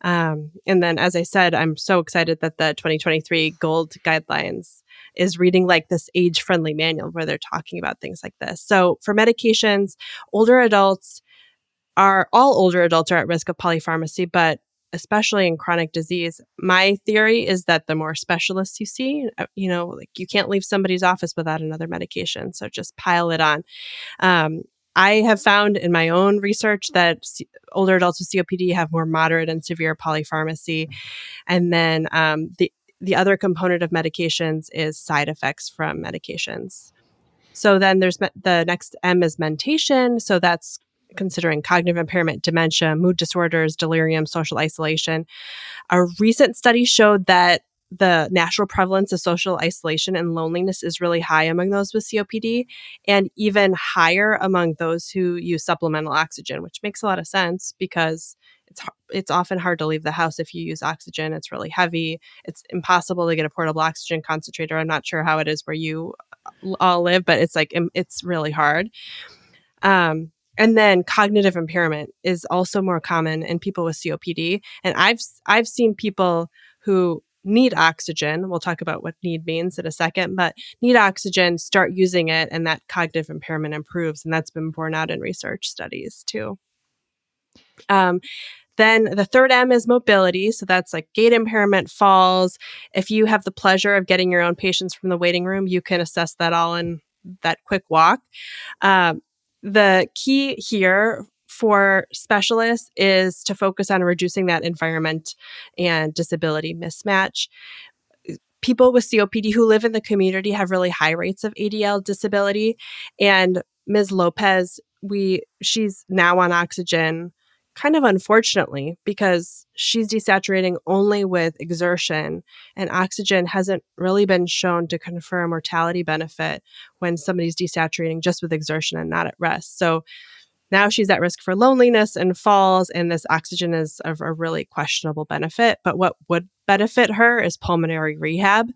And then, as I said, I'm so excited that the 2023 GOLD guidelines is reading like this age-friendly manual where they're talking about things like this. So for medications, all older adults are at risk of polypharmacy, but especially in chronic disease. My theory is that the more specialists you see, like you can't leave somebody's office without another medication. So just pile it on. I have found in my own research that older adults with COPD have more moderate and severe polypharmacy. And then the other component of medications is side effects from medications. So then there's the next M is mentation. So that's considering cognitive impairment, dementia, mood disorders, delirium, social isolation. A recent study showed that the natural prevalence of social isolation and loneliness is really high among those with COPD, and even higher among those who use supplemental oxygen, which makes a lot of sense because it's often hard to leave the house if you use oxygen. It's really heavy. It's impossible to get a portable oxygen concentrator. I'm not sure how it is where you all live, but it's really hard. And then cognitive impairment is also more common in people with COPD. And I've seen people who need oxygen. We'll talk about what need means in a second, but need oxygen, start using it, and that cognitive impairment improves. And that's been borne out in research studies too. Then the third M is mobility. So that's like gait impairment, falls. If you have the pleasure of getting your own patients from the waiting room, you can assess that all in that quick walk. The key here for specialists is to focus on reducing that environment and disability mismatch. People with COPD who live in the community have really high rates of ADL disability. And Ms. Lopez, she's now on oxygen, kind of unfortunately, because she's desaturating only with exertion, and oxygen hasn't really been shown to confer a mortality benefit when somebody's desaturating just with exertion and not at rest. So now she's at risk for loneliness and falls, and this oxygen is of a really questionable benefit. But what would benefit her is pulmonary rehab.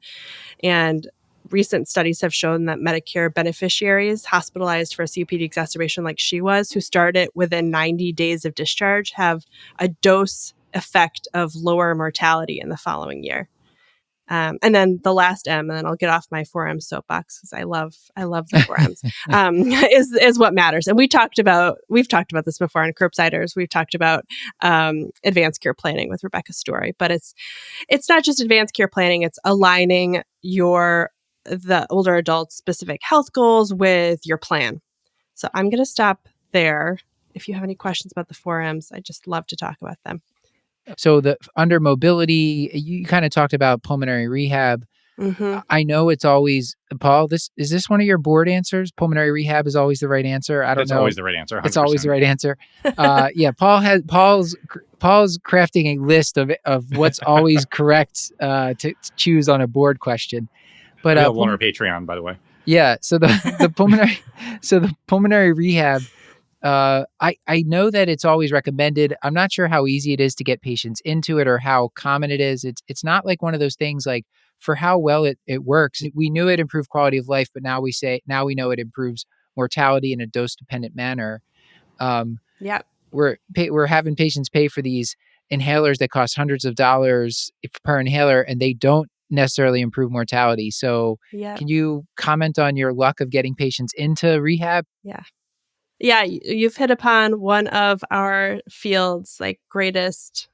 And recent studies have shown that Medicare beneficiaries hospitalized for a COPD exacerbation like she was, who started within 90 days of discharge, have a dose effect of lower mortality in the following year. And then the last M, and then I'll get off my 4M soapbox because I love the 4Ms, is what matters. And we've talked about this before on Curbsiders. We've talked about advanced care planning with Rebecca's story, but it's not just advanced care planning. It's aligning the older adults' specific health goals with your plan. So I'm going to stop there. If you have any questions about the 4Ms, I just love to talk about them. So under mobility, you kind of talked about pulmonary rehab. Mm-hmm. I know it's always, Paul, is this one of your board answers? Pulmonary rehab is always the right answer. I don't know. That's always the right answer. 100%. It's always the right answer. Yeah, Paul's crafting a list of what's always correct to choose on a board question. But Available on our Patreon, by the way. Yeah. So the pulmonary rehab. I know that it's always recommended. I'm not sure how easy it is to get patients into it or how common it is. It's not like one of those things like for how well it works. We knew it improved quality of life, but now we know it improves mortality in a dose-dependent manner. Yeah. We're having patients pay for these inhalers that cost hundreds of dollars per inhaler, and they don't necessarily improve mortality. So Can you comment on your luck of getting patients into rehab? Yeah, you've hit upon one of our field's greatest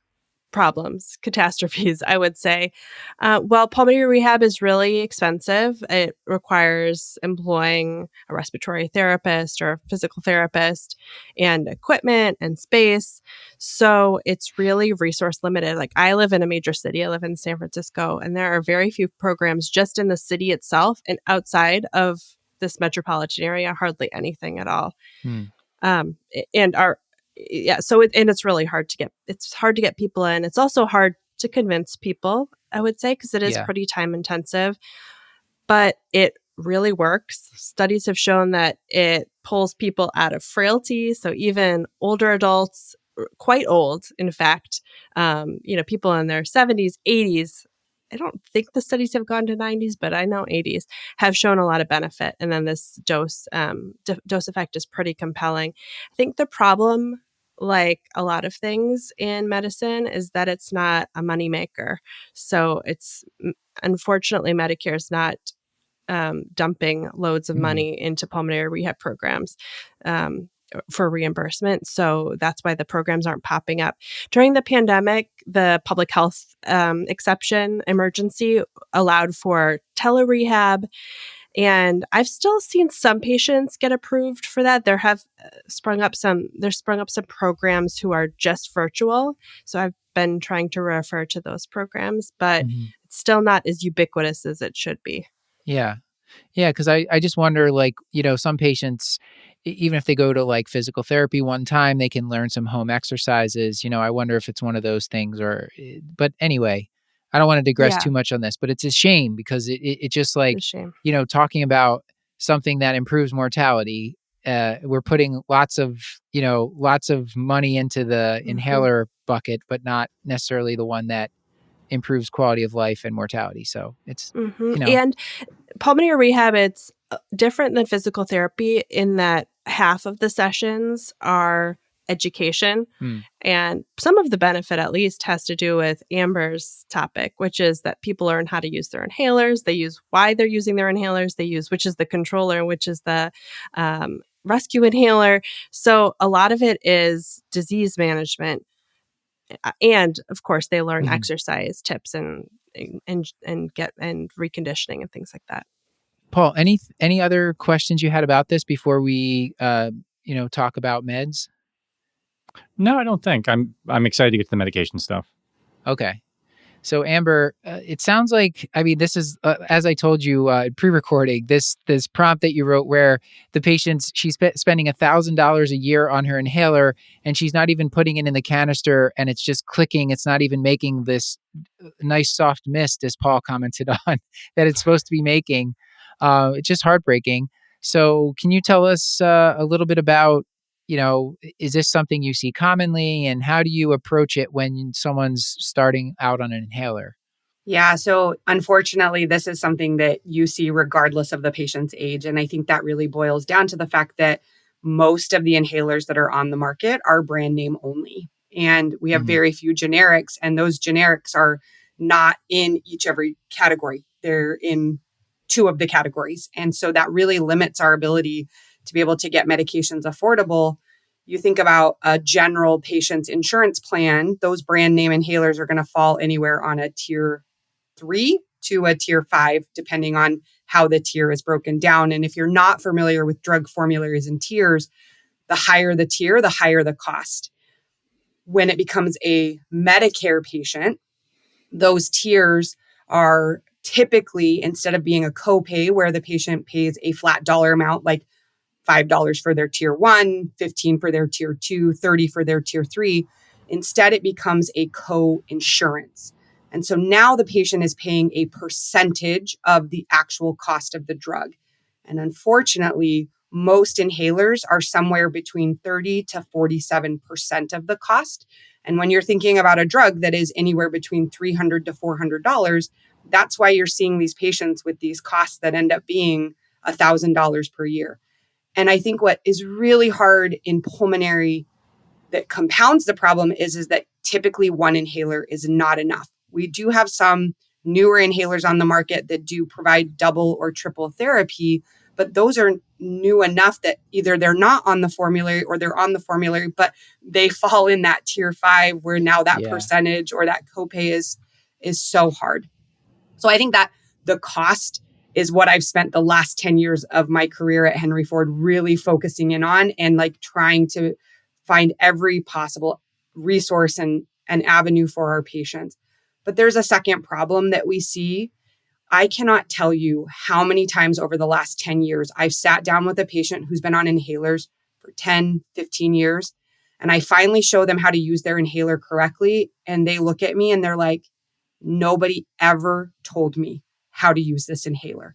problems, catastrophes, I would say. Well, pulmonary rehab is really expensive. It requires employing a respiratory therapist or a physical therapist and equipment and space. So it's really resource limited. Like I live in a major city. I live in San Francisco, and there are very few programs just in the city itself, and outside of this metropolitan area, hardly anything at all. It's really hard to get people in. It's also hard to convince people, I would say, because it is pretty time intensive, but it really works. Studies have shown that it pulls people out of frailty. So even older adults, quite old, in fact, people in their 70s, 80s, I don't think the studies have gone to 90s, but I know 80s have shown a lot of benefit. And then this dose effect is pretty compelling. I think the problem, like a lot of things in medicine, is that it's not a moneymaker. So unfortunately, Medicare is not dumping loads of money into pulmonary rehab programs for reimbursement. So that's why the programs aren't popping up. During the pandemic, the public health exception emergency allowed for telerehab. And I've still seen some patients get approved for that. There have sprung up some programs who are just virtual. So I've been trying to refer to those programs, but it's still not as ubiquitous as it should be. Yeah. Yeah. Cause I just wonder, some patients, even if they go to physical therapy one time, they can learn some home exercises. I wonder if it's one of those things but anyway, I don't want to digress too much on this, but it's a shame because it just It's a shame. Talking about something that improves mortality, we're putting lots of money into the inhaler bucket, but not necessarily the one that improves quality of life and mortality. So it's, And pulmonary rehab, it's different than physical therapy in that half of the sessions are education. And some of the benefit, at least, has to do with Amber's topic, which is that people learn how to use their inhalers. They use why they're using their inhalers. They use which is the controller, which is the rescue inhaler. So a lot of it is disease management. And of course, they learn exercise tips and reconditioning and things like that. Paul, any other questions you had about this before we talk about meds? No, I don't think. I'm excited to get to the medication stuff. Okay. So Amber, it sounds like, I mean, this is as I told you pre-recording, this prompt that you wrote where the patient's she's spending $1,000 a year on her inhaler, and she's not even putting it in the canister, and it's just clicking. It's not even making this nice soft mist, as Paul commented on, that it's supposed to be making. It's just heartbreaking. So can you tell us a little bit about, is this something you see commonly, and how do you approach it when someone's starting out on an inhaler? Yeah. So unfortunately, this is something that you see regardless of the patient's age. And I think that really boils down to the fact that most of the inhalers that are on the market are brand name only. And we have Mhm. very few generics, and those generics are not in every category. They're in two of the categories. And so that really limits our ability to be able to get medications affordable. You think about a general patient's insurance plan, those brand name inhalers are going to fall anywhere on a tier 3 to a tier 5, depending on how the tier is broken down. And if you're not familiar with drug formularies and tiers, the higher the tier, the higher the cost. When it becomes a Medicare patient, those tiers are typically, instead of being a copay where the patient pays a flat dollar amount, like $5 for their tier 1, 15 for their tier 2, 30 for their tier 3. Instead, it becomes a co-insurance. And so now the patient is paying a percentage of the actual cost of the drug. And unfortunately, most inhalers are somewhere between 30 to 47% of the cost. And when you're thinking about a drug that is anywhere between $300 to $400, that's why you're seeing these patients with these costs that end up being $1,000 per year. And I think what is really hard in pulmonary that compounds the problem is that typically one inhaler is not enough. We do have some newer inhalers on the market that do provide double or triple therapy, but those are new enough that either they're not on the formulary or they're on the formulary, but they fall in that tier 5 where now that Yeah. percentage or that copay is so hard. So I think that the cost is what I've spent the last 10 years of my career at Henry Ford really focusing in on, and like trying to find every possible resource and avenue for our patients. But there's a second problem that we see. I cannot tell you how many times over the last 10 years I've sat down with a patient who's been on inhalers for 10, 15 years, and I finally show them how to use their inhaler correctly. And they look at me and they're like, nobody ever told me how to use this inhaler.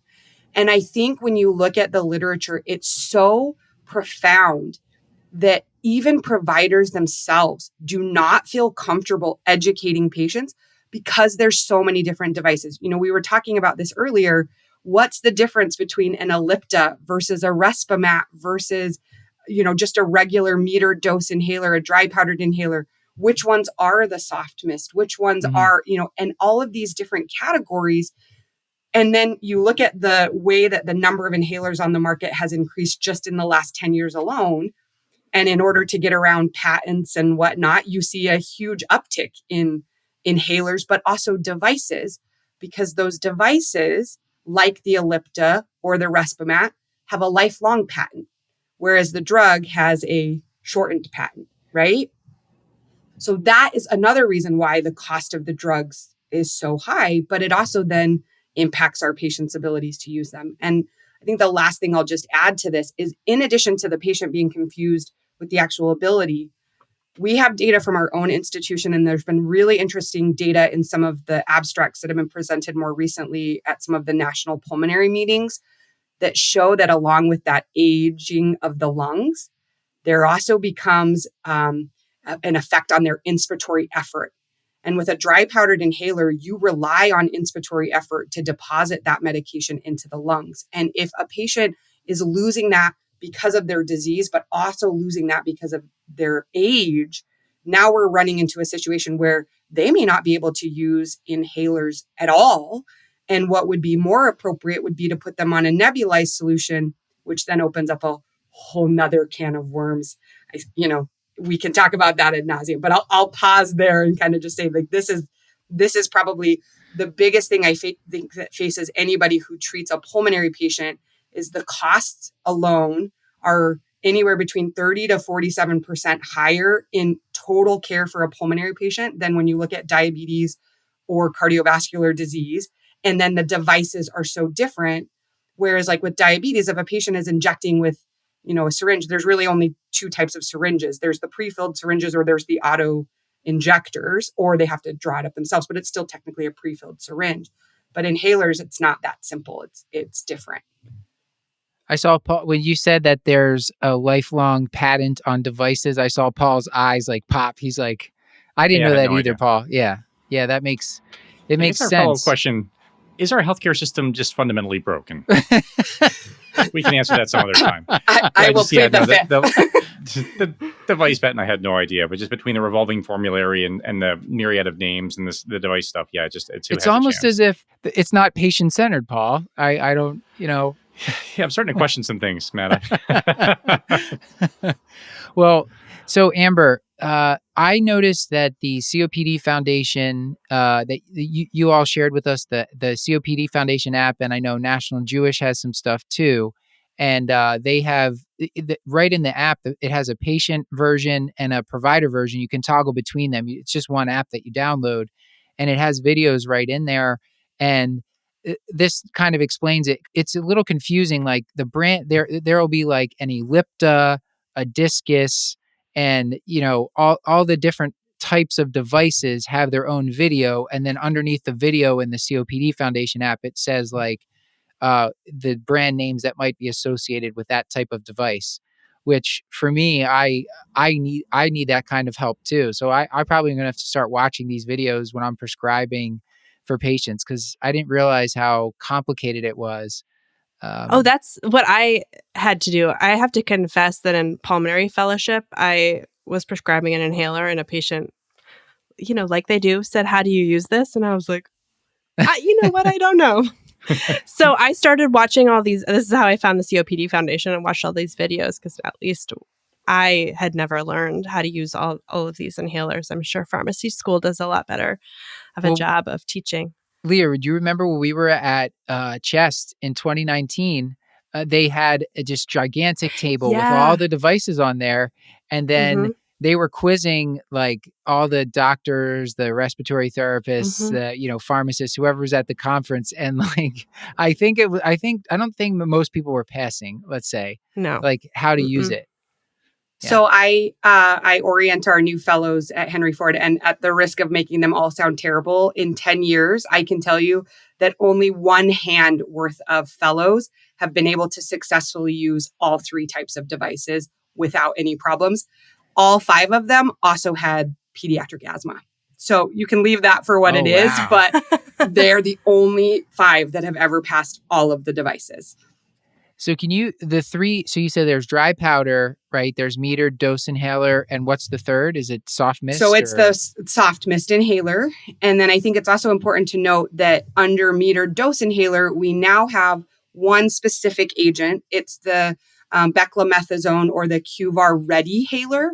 And I think when you look at the literature, it's so profound that even providers themselves do not feel comfortable educating patients because there's so many different devices. You know, we were talking about this earlier. What's the difference between an Ellipta versus a Respimat versus, just a regular metered dose inhaler, a dry powdered inhaler? Which ones are the soft mist? Which ones Mhm. are, and all of these different categories. And then you look at the way that the number of inhalers on the market has increased just in the last 10 years alone. And in order to get around patents and whatnot, you see a huge uptick in inhalers, but also devices, because those devices, like the Ellipta or the Respimat, have a lifelong patent, whereas the drug has a shortened patent, right? So that is another reason why the cost of the drugs is so high, but it also then impacts our patients' abilities to use them. And I think the last thing I'll just add to this is, in addition to the patient being confused with the actual ability, we have data from our own institution, and there's been really interesting data in some of the abstracts that have been presented more recently at some of the national pulmonary meetings that show that along with that aging of the lungs, there also becomes an effect on their inspiratory effort. And with a dry powdered inhaler, you rely on inspiratory effort to deposit that medication into the lungs. And if a patient is losing that because of their disease, but also losing that because of their age, now we're running into a situation where they may not be able to use inhalers at all. And what would be more appropriate would be to put them on a nebulized solution, which then opens up a whole nother can of worms. We can talk about that ad nauseum, but I'll pause there and kind of just say, like, this is probably the biggest thing I think that faces anybody who treats a pulmonary patient is the costs alone are anywhere between 30 to 47% higher in total care for a pulmonary patient than when you look at diabetes or cardiovascular disease. And then the devices are so different. Whereas like with diabetes, if a patient is injecting with, a syringe, there's really only two types of syringes. There's the pre-filled syringes, or there's the auto injectors, or they have to draw it up themselves, but it's still technically a pre-filled syringe. But inhalers, it's not that simple. It's different. I saw Paul, when you said that there's a lifelong patent on devices, I saw Paul's eyes like pop. He's like, I didn't Yeah, I know had that no either, idea. Paul. Yeah. That makes I guess our follow-up sense. question, is our healthcare system just fundamentally broken? We can answer that some other time. I will plead the fifth. The device patent, I had no idea, but just between the revolving formulary and the myriad of names and the device stuff, yeah, It's almost as if it's not patient-centered, Paul. I don't, Yeah, I'm starting to question some things, Matt. Well, so Amber, I noticed that the COPD Foundation that you all shared with us, the COPD Foundation app, and I know National Jewish has some stuff too. And they have right in the app, it has a patient version and a provider version. You can toggle between them. It's just one app that you download, and it has videos right in there. And this kind of explains it. It's a little confusing. Like the brand, there will be like an Ellipta, a discus, and all the different types of devices have their own video, and then underneath the video in the COPD Foundation app it says like the brand names that might be associated with that type of device, which for me I need that kind of help too. So I probably gonna have to start watching these videos when I'm prescribing for patients, because I didn't realize how complicated it was. That's what I had to do. I have to confess that in pulmonary fellowship, I was prescribing an inhaler, and a patient, like they do, said, "How do you use this?" And I was like, you know what? I don't know. So I started watching all these. This is how I found the COPD Foundation and watched all these videos, because at least I had never learned how to use all of these inhalers. I'm sure pharmacy school does a lot better of a job of teaching. Leah, do you remember when we were at Chest in 2019? They had a just gigantic table with all the devices on there, and then they were quizzing like all the doctors, the respiratory therapists, the pharmacists, whoever was at the conference, and like I don't think most people were passing. Let's say like how to use it. So I orient our new fellows at Henry Ford, and at the risk of making them all sound terrible, in 10 years, I can tell you that only one hand worth of fellows have been able to successfully use all three types of devices without any problems. All 5 of them also had pediatric asthma. So you can leave that for what it is, but they're the only 5 that have ever passed all of the devices. So so you said there's dry powder, right? There's metered dose inhaler. And what's the third? Is it soft mist? So it's the soft mist inhaler. And then I think it's also important to note that under metered dose inhaler, we now have one specific agent. It's the beclomethasone, or the QVAR ReadyHaler,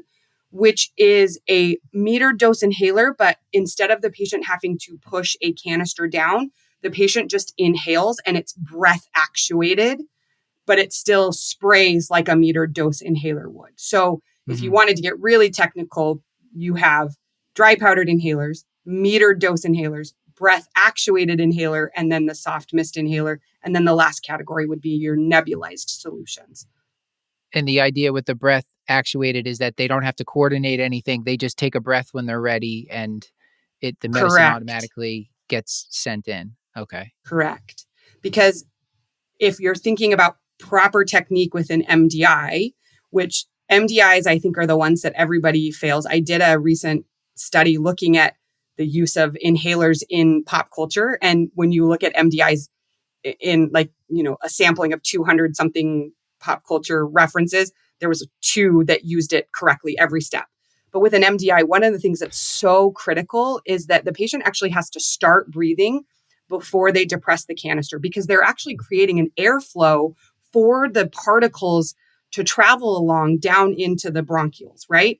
which is a metered dose inhaler. But instead of the patient having to push a canister down, the patient just inhales, and it's breath actuated, but it still sprays like a metered dose inhaler would. So if you wanted to get really technical, you have dry powdered inhalers, metered dose inhalers, breath actuated inhaler, and then the soft mist inhaler. And then the last category would be your nebulized solutions. And the idea with the breath actuated is that they don't have to coordinate anything. They just take a breath when they're ready, and the medicine automatically gets sent in. Okay. Correct. Because if you're thinking about proper technique with an MDI, which MDIs I think are the ones that everybody fails. I did a recent study looking at the use of inhalers in pop culture. And when you look at MDIs in a sampling of 200 something pop culture references, there was 2 that used it correctly every step. But with an MDI, one of the things that's so critical is that the patient actually has to start breathing before they depress the canister, because they're actually creating an airflow for the particles to travel along down into the bronchioles, right?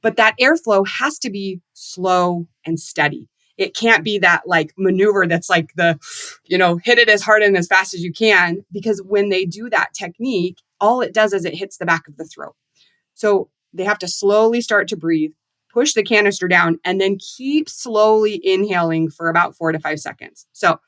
But that airflow has to be slow and steady. It can't be that like maneuver that's like the, hit it as hard and as fast as you can, because when they do that technique, all it does is it hits the back of the throat. So they have to slowly start to breathe, push the canister down, and then keep slowly inhaling for about 4 to 5 seconds. So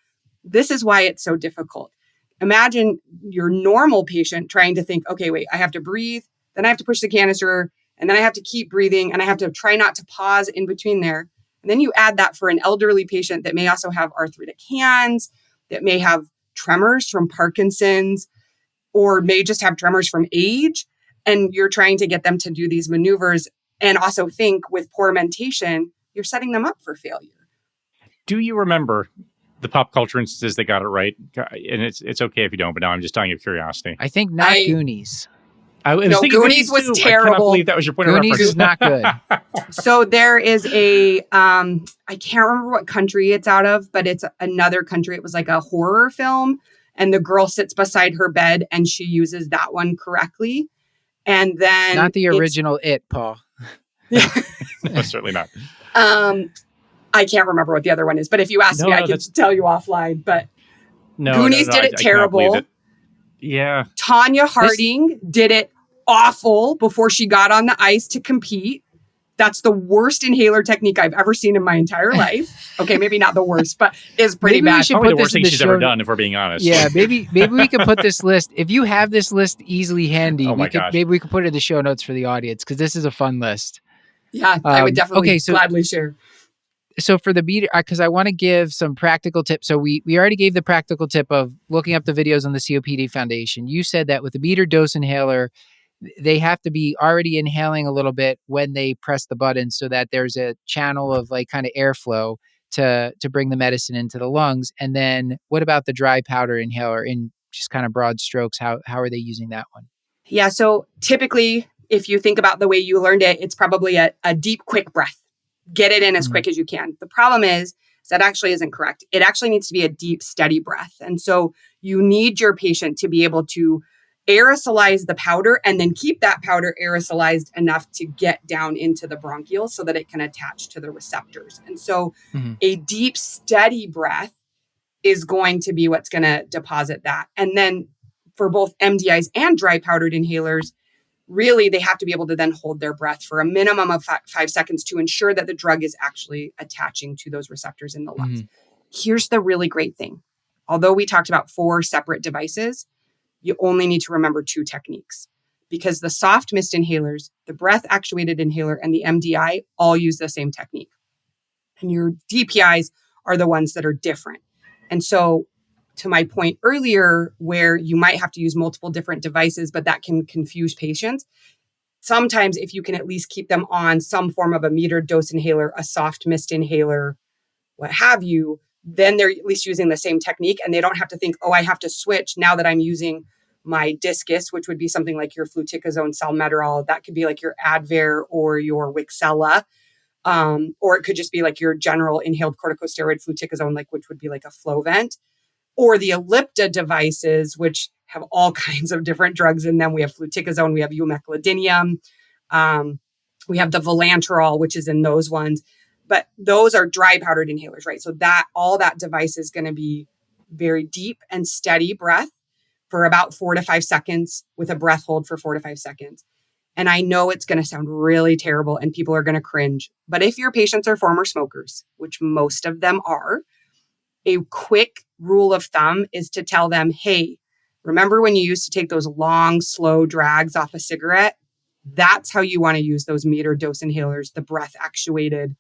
this is why it's so difficult. Imagine your normal patient trying to think, okay, wait, I have to breathe, then I have to push the canister, and then I have to keep breathing, and I have to try not to pause in between there. And then you add that for an elderly patient that may also have arthritic hands, that may have tremors from Parkinson's, or may just have tremors from age. And you're trying to get them to do these maneuvers and also think with poor mentation, you're setting them up for failure. Do you remember the pop culture instances that got it right? And it's okay if you don't, but now I'm just telling you curiosity. I think not Goonies. Goonies was too. terrible. I cannot believe that was your point Goonies of reference. is not good. So there is a, I can't remember what country it's out of, but it's another country. It was like a horror film, and the girl sits beside her bed and she uses that one correctly. And then not the original It, Paul. No, certainly not. I can't remember what the other one is, but if you ask me, I can tell you offline. But Goonies did it terrible. Yeah. Tanya Harding did it awful before she got on the ice to compete. That's the worst inhaler technique I've ever seen in my entire life. Okay, maybe not the worst, but it's pretty bad. Should Probably put the worst this in thing the she's show ever done, if we're being honest. Yeah, maybe we could put this list. If you have this list easily handy, maybe we could put it in the show notes for the audience, because this is a fun list. Yeah, I would definitely gladly share. So for the beater, because I want to give some practical tips. So we already gave the practical tip of looking up the videos on the COPD Foundation. You said that with the beater dose inhaler, they have to be already inhaling a little bit when they press the button, so that there's a channel of like kind of airflow to bring the medicine into the lungs. And then what about the dry powder inhaler in just kind of broad strokes? How are they using that one? Yeah, so typically, if you think about the way you learned it, it's probably a deep, quick breath. Get it in as quick as you can. The problem is that actually isn't correct. It actually needs to be a deep, steady breath. And so you need your patient to be able to aerosolize the powder and then keep that powder aerosolized enough to get down into the bronchioles so that it can attach to the receptors. And so a deep, steady breath is going to be what's going to deposit that. And then for both MDIs and dry powdered inhalers, really, they have to be able to then hold their breath for a minimum of 5 seconds to ensure that the drug is actually attaching to those receptors in the lungs. Here's the really great thing. Although we talked about 4 separate devices, you only need to remember 2 techniques, because the soft mist inhalers, the breath actuated inhaler, and the MDI all use the same technique. And your DPIs are the ones that are different. And so to my point earlier, where you might have to use multiple different devices, but that can confuse patients. Sometimes if you can at least keep them on some form of a metered dose inhaler, a soft mist inhaler, what have you, then they're at least using the same technique, and they don't have to think, oh, I have to switch now that I'm using my discus, which would be something like your fluticasone salmeterol. That could be like your Advair or your Wixela. Or it could just be like your general inhaled corticosteroid fluticasone, like which would be like a Flovent. Or the Ellipta devices, which have all kinds of different drugs in them. We have fluticasone, we have umeclidinium, we have the Volanterol, which is in those ones. But those are dry powdered inhalers, right? So that all that device is going to be very deep and steady breath for about 4 to 5 seconds with a breath hold for 4 to 5 seconds. And I know it's going to sound really terrible and people are going to cringe. But if your patients are former smokers, which most of them are, a quick rule of thumb is to tell them, hey, remember when you used to take those long, slow drags off a cigarette? That's how you want to use those metered dose inhalers, the breath actuated,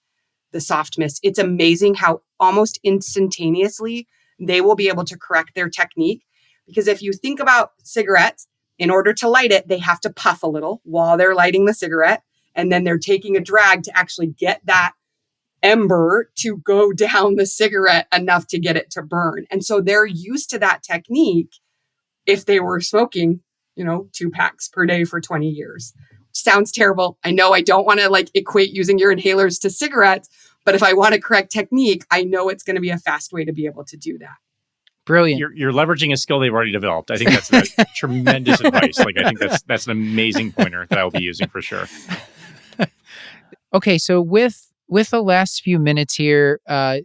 the soft mist. It's amazing how almost instantaneously they will be able to correct their technique. Because if you think about cigarettes, in order to light it, they have to puff a little while they're lighting the cigarette. And then they're taking a drag to actually get that ember to go down the cigarette enough to get it to burn. And so they're used to that technique if they were smoking, 2 packs per day for 20 years. Sounds terrible. I know I don't want to equate using your inhalers to cigarettes, but if I want a correct technique, I know it's going to be a fast way to be able to do that. Brilliant. You're leveraging a skill they've already developed. I think that's tremendous advice. I think that's an amazing pointer that I'll be using for sure. Okay, so with with the last few minutes here,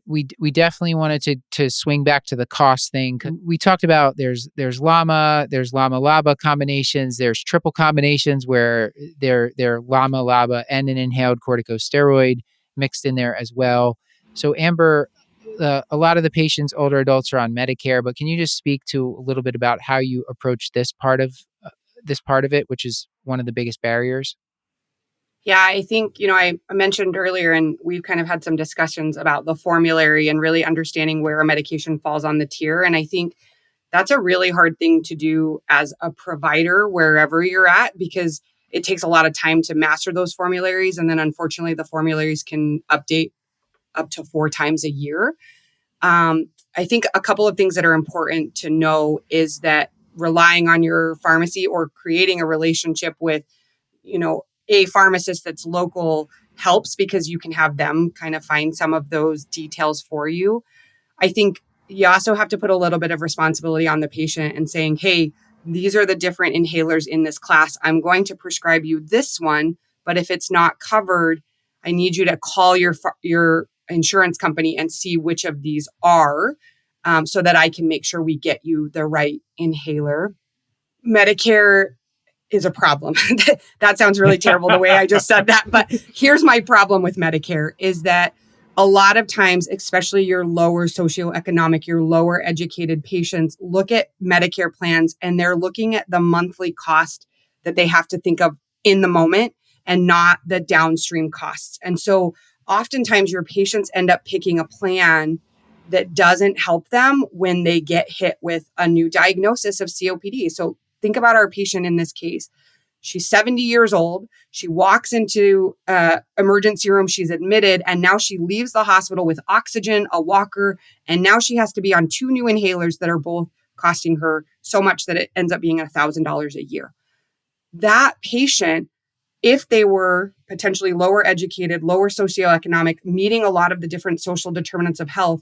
we definitely wanted to swing back to the cost thing. We talked about there's LAMA, there's LAMA LABA combinations, there's triple combinations where they're LAMA LABA and an inhaled corticosteroid mixed in there as well. So Amber, a lot of the patients, older adults, are on Medicare, but can you just speak to a little bit about how you approach this part of it, which is one of the biggest barriers? Yeah, I think, I mentioned earlier, and we've kind of had some discussions about the formulary and really understanding where a medication falls on the tier. And I think that's a really hard thing to do as a provider, wherever you're at, because it takes a lot of time to master those formularies. And then unfortunately, the formularies can update up to 4 times a year. I think a couple of things that are important to know is that relying on your pharmacy or creating a relationship with, a pharmacist that's local helps, because you can have them kind of find some of those details for you. I think you also have to put a little bit of responsibility on the patient and saying, hey, these are the different inhalers in this class. I'm going to prescribe you this one, but if it's not covered, I need you to call your insurance company and see which of these are, so that I can make sure we get you the right inhaler. Medicare is a problem. That sounds really terrible the way I just said that. But here's my problem with Medicare is that a lot of times, especially your lower socioeconomic, your lower educated patients look at Medicare plans and they're looking at the monthly cost that they have to think of in the moment and not the downstream costs. And so oftentimes your patients end up picking a plan that doesn't help them when they get hit with a new diagnosis of COPD. So think about our patient in this case. She's 70 years old. She walks into emergency room. She's admitted, and now she leaves the hospital with oxygen, a walker, and now she has to be on 2 new inhalers that are both costing her so much that it ends up being $1,000 a year. That patient, if they were potentially lower educated, lower socioeconomic, meeting a lot of the different social determinants of health,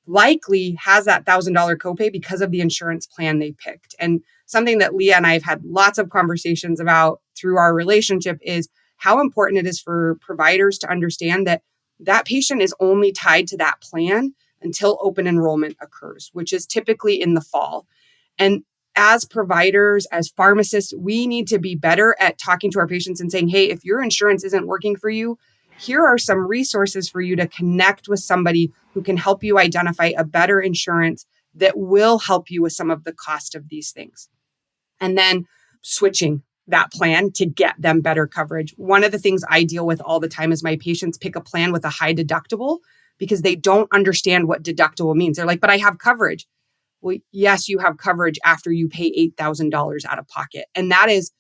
likely has that $1,000 copay because of the insurance plan they picked. And something that Leah and I have had lots of conversations about through our relationship is how important it is for providers to understand that that patient is only tied to that plan until open enrollment occurs, which is typically in the fall. And as providers, as pharmacists, we need to be better at talking to our patients and saying, hey, if your insurance isn't working for you, here are some resources for you to connect with somebody who can help you identify a better insurance that will help you with some of the cost of these things. And then switching that plan to get them better coverage. One of the things I deal with all the time is my patients pick a plan with a high deductible because they don't understand what deductible means. They're like, but I have coverage. Well, yes, you have coverage after you pay $8,000 out of pocket. And that is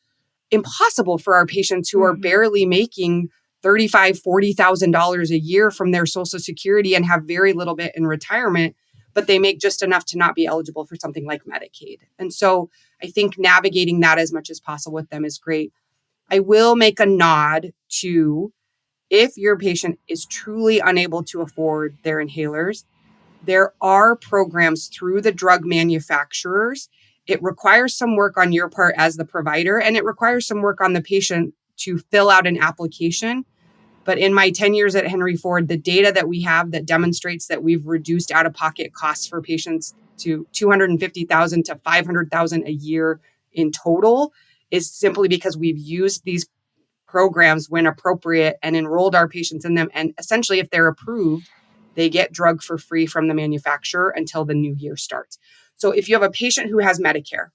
impossible for our patients who are barely making $35,000, $40,000 a year from their Social Security and have very little bit in retirement, but they make just enough to not be eligible for something like Medicaid. And so I think navigating that as much as possible with them is great. I will make a nod to, if your patient is truly unable to afford their inhalers, there are programs through the drug manufacturers. It requires some work on your part as the provider, and it requires some work on the patient to fill out an application. But in my 10 years at Henry Ford, the data that we have that demonstrates that we've reduced out-of-pocket costs for patients to $250,000 to $500,000 a year in total is simply because we've used these programs when appropriate and enrolled our patients in them. And essentially, if they're approved, they get drug for free from the manufacturer until the new year starts. So if you have a patient who has Medicare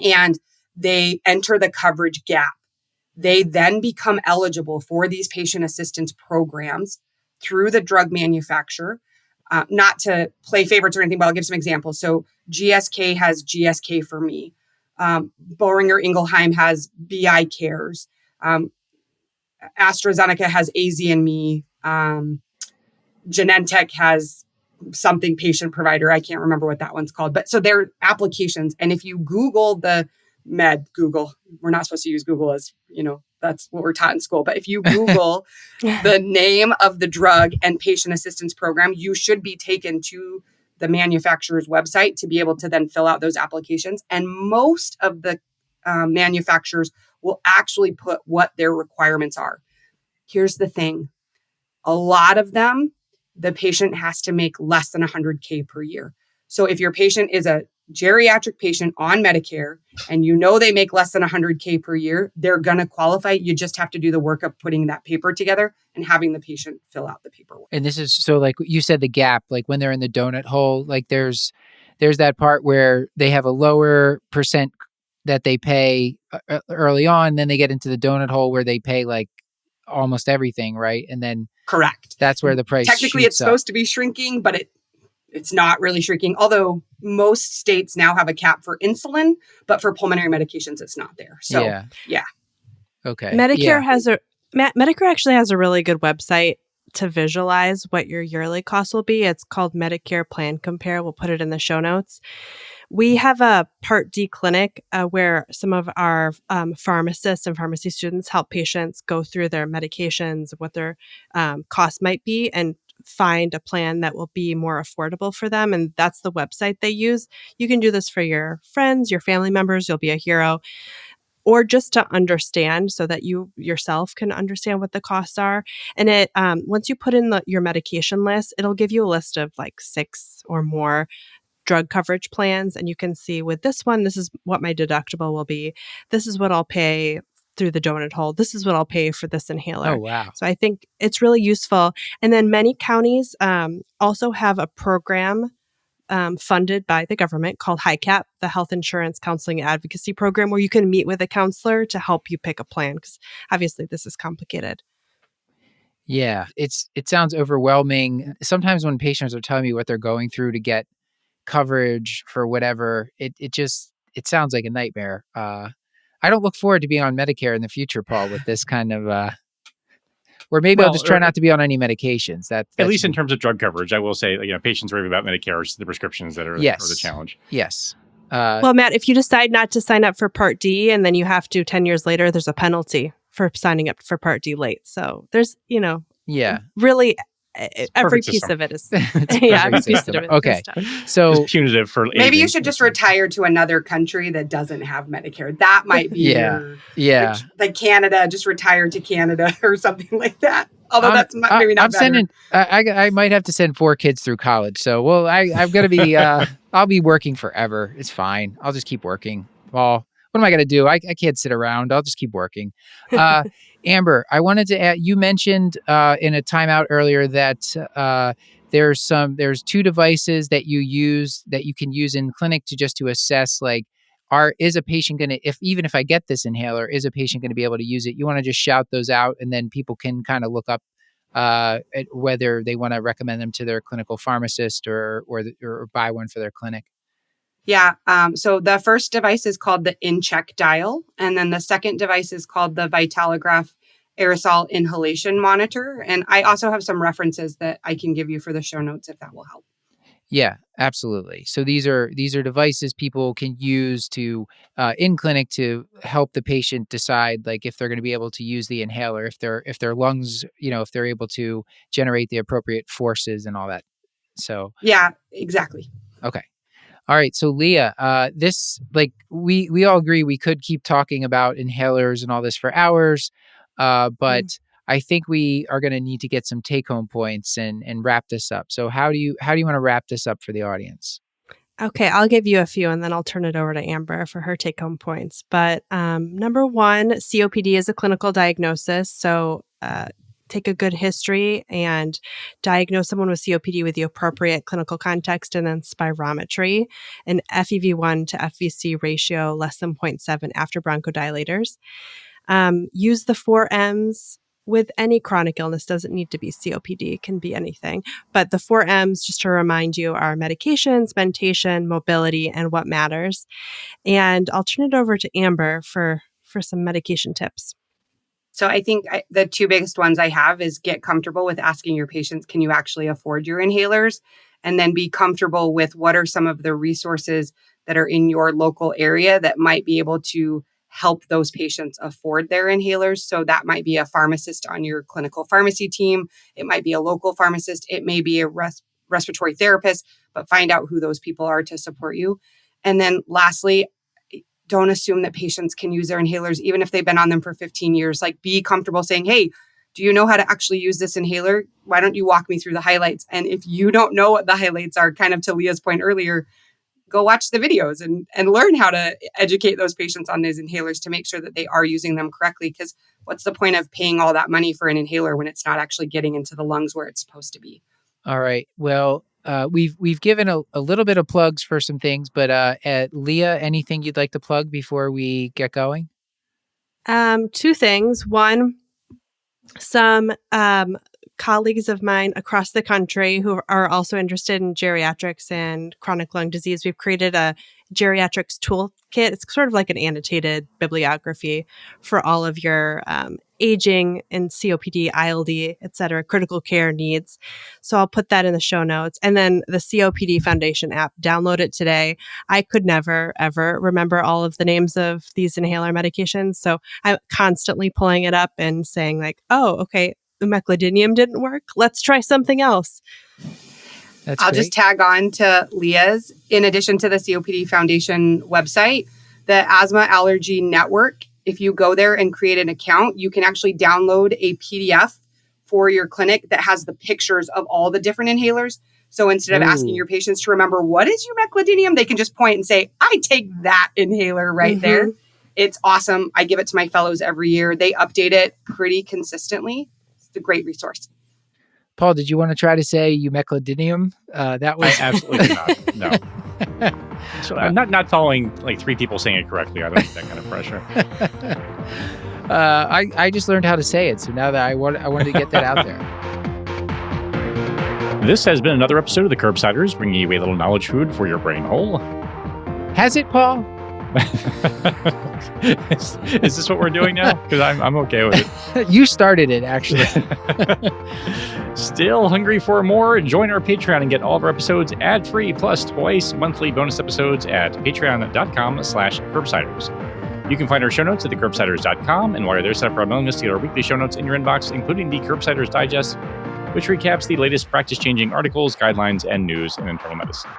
and they enter the coverage gap, they then become eligible for these patient assistance programs through the drug manufacturer. Not to play favorites or anything, but I'll give some examples. So GSK has GSK for Me. Boehringer Ingelheim has BI Cares. AstraZeneca has AZ and Me. Genentech has something patient provider. I can't remember what that one's called. But so they're applications. And if you Google Google, we're not supposed to use Google as, that's what we're taught in school. But if you Google the name of the drug and patient assistance program, you should be taken to the manufacturer's website to be able to then fill out those applications. And most of the manufacturers will actually put what their requirements are. Here's the thing. a lot of them, the patient has to make less than 100K per year. So if your patient is a geriatric patient on Medicare and you know they make less than 100K per year, they're going to qualify. You just have to do the work of putting that paper together and having the patient fill out the paperwork. And this is so like you said, the gap, like when they're in the donut hole, like there's that part where they have a lower percent that they pay early on, then they get into the donut hole where they pay like almost everything, right? And then Correct. That's where the price technically it's supposed to be shrinking, but it's not really shrinking. Although most states now have a cap for insulin, but for pulmonary medications, it's not there. So yeah. Okay. Medicare Medicare actually has a really good website to visualize what your yearly cost will be. It's called Medicare Plan Compare. We'll put it in the show notes. We have a Part D clinic where some of our pharmacists and pharmacy students help patients go through their medications, what their costs might be, and find a plan that will be more affordable for them. And that's the website they use. You can do this for your friends, your family members. You'll be a hero. Or just to understand so that you yourself can understand what the costs are. And it once you put in your medication list, it'll give you a list of like 6 or more drug coverage plans. And you can see with this one, this is what my deductible will be. This is what I'll pay through the donut hole. This is what I'll pay for this inhaler. Oh, wow. So I think it's really useful. And then many counties also have a program funded by the government called HICAP, the Health Insurance Counseling Advocacy Program, where you can meet with a counselor to help you pick a plan, because obviously this is complicated. Yeah, it sounds overwhelming. Sometimes when patients are telling me what they're going through to get coverage for whatever, it sounds like a nightmare. I don't look forward to being on Medicare in the future, Paul, with this kind of or maybe I'll just try not to be on any medications. At least in terms of drug coverage, I will say, patients worry about Medicare, the prescriptions that are the challenge. Yes. Well, Matt, if you decide not to sign up for Part D and then you have to 10 years later, there's a penalty for signing up for Part D late. So there's, really every piece of it is, every piece of it. Okay. So it's punitive for maybe you should just retire to another country that doesn't have Medicare. That might be like Canada, just retire to Canada or something like that. Although that's maybe not better. I might have to send 4 kids through college. So, I'm going to be, I'll be working forever. It's fine. I'll just keep working. Well, what am I going to do? I can't sit around. I'll just keep working. Amber, I wanted to add, you mentioned in a timeout earlier that there's 2 devices that you can use in clinic to assess, like, is a patient going to, even if I get this inhaler, is a patient going to be able to use it? You want to just shout those out, and then people can kind of look up at whether they want to recommend them to their clinical pharmacist or buy one for their clinic. Yeah. So the first device is called the InCheck dial. And then the second device is called the Vitalograph aerosol inhalation monitor. And I also have some references that I can give you for the show notes if that will help. Yeah, absolutely. So these are devices people can use to in clinic to help the patient decide, like, if they're going to be able to use the inhaler, if their lungs, if they're able to generate the appropriate forces and all that. So yeah, exactly. Okay. All right. So Leah, this, like, we all agree we could keep talking about inhalers and all this for hours, but I think we are going to need to get some take-home points and wrap this up. So how do you want to wrap this up for the audience? Okay, I'll give you a few and then I'll turn it over to Amber for her take-home points. But number 1, COPD is a clinical diagnosis. So take a good history and diagnose someone with COPD with the appropriate clinical context, and then spirometry, an FEV1 to FVC ratio less than 0.7 after bronchodilators. Use the 4 M's with any chronic illness. Doesn't need to be COPD, it can be anything. But the 4 M's, just to remind you, are medications, mentation, mobility, and what matters. And I'll turn it over to Amber for some medication tips. So I think the 2 biggest ones I have is get comfortable with asking your patients, can you actually afford your inhalers? And then be comfortable with what are some of the resources that are in your local area that might be able to help those patients afford their inhalers. So that might be a pharmacist on your clinical pharmacy team. It might be a local pharmacist. It may be a respiratory therapist, but find out who those people are to support you. And then lastly, don't assume that patients can use their inhalers, even if they've been on them for 15 years. Like, be comfortable saying, hey, do you know how to actually use this inhaler? Why don't you walk me through the highlights? And if you don't know what the highlights are, kind of to Leah's point earlier, go watch the videos and learn how to educate those patients on these inhalers to make sure that they are using them correctly. Because what's the point of paying all that money for an inhaler when it's not actually getting into the lungs where it's supposed to be? All right. Well, we've given a little bit of plugs for some things, but Leah, anything you'd like to plug before we get going? Two things. One, some colleagues of mine across the country who are also interested in geriatrics and chronic lung disease. We've created a geriatrics toolkit. It's sort of like an annotated bibliography for all of your aging and COPD, ILD, et cetera, critical care needs. So I'll put that in the show notes. And then the COPD Foundation app, download it today. I could never, ever remember all of the names of these inhaler medications. So I'm constantly pulling it up and saying like, oh, okay, the meglidinium didn't work. Let's try something else. I'll just tag on to Leah's. In addition to the COPD Foundation website, the Asthma Allergy Network, if you go there and create an account, you can actually download a PDF for your clinic that has the pictures of all the different inhalers. So instead of asking your patients to remember what is your meglidinium, they can just point and say, I take that inhaler right there. It's awesome. I give it to my fellows every year. They update it pretty consistently. It's a great resource. Paul, did you want to try to say eumeclidinium? That was I absolutely not. No. So I'm not following like three people saying it correctly. I don't need that kind of pressure. I just learned how to say it, so now that I wanted to get that out there. This has been another episode of the Curbsiders, bringing you a little knowledge food for your brain hole. Has it, Paul? Is this what we're doing now? Because I'm okay with it. You started it, actually. Still hungry for more? Join our Patreon and get all of our episodes ad-free, plus twice monthly bonus episodes at patreon.com/Curbsiders. You can find our show notes at thecurbsiders.com, and while you're there, set up for our mailing list to get our weekly show notes in your inbox, including the Curbsiders Digest, which recaps the latest practice-changing articles, guidelines, and news in internal medicine.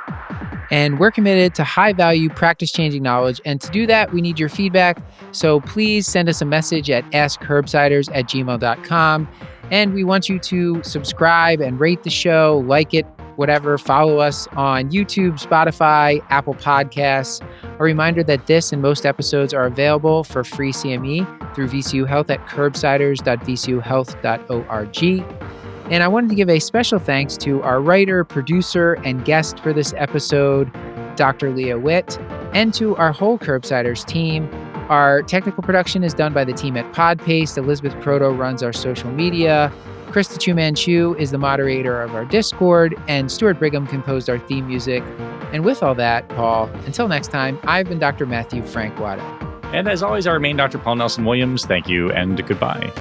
And we're committed to high-value, practice-changing knowledge. And to do that, we need your feedback. So please send us a message at askcurbsiders@gmail.com. And we want you to subscribe and rate the show, like it, whatever. Follow us on YouTube, Spotify, Apple Podcasts. A reminder that this and most episodes are available for free CME through VCU Health at curbsiders.vcuhealth.org. And I wanted to give a special thanks to our writer, producer, and guest for this episode, Dr. Leah Witt, and to our whole Curbsiders team. Our technical production is done by the team at Podpaste. Elizabeth Proto runs our social media. Krista Chu-Manchu is the moderator of our Discord, and Stuart Brigham composed our theme music. And with all that, Paul, until next time, I've been Dr. Matthew Frank Watto. And as always, our main Dr. Paul Nelson Williams, thank you and goodbye.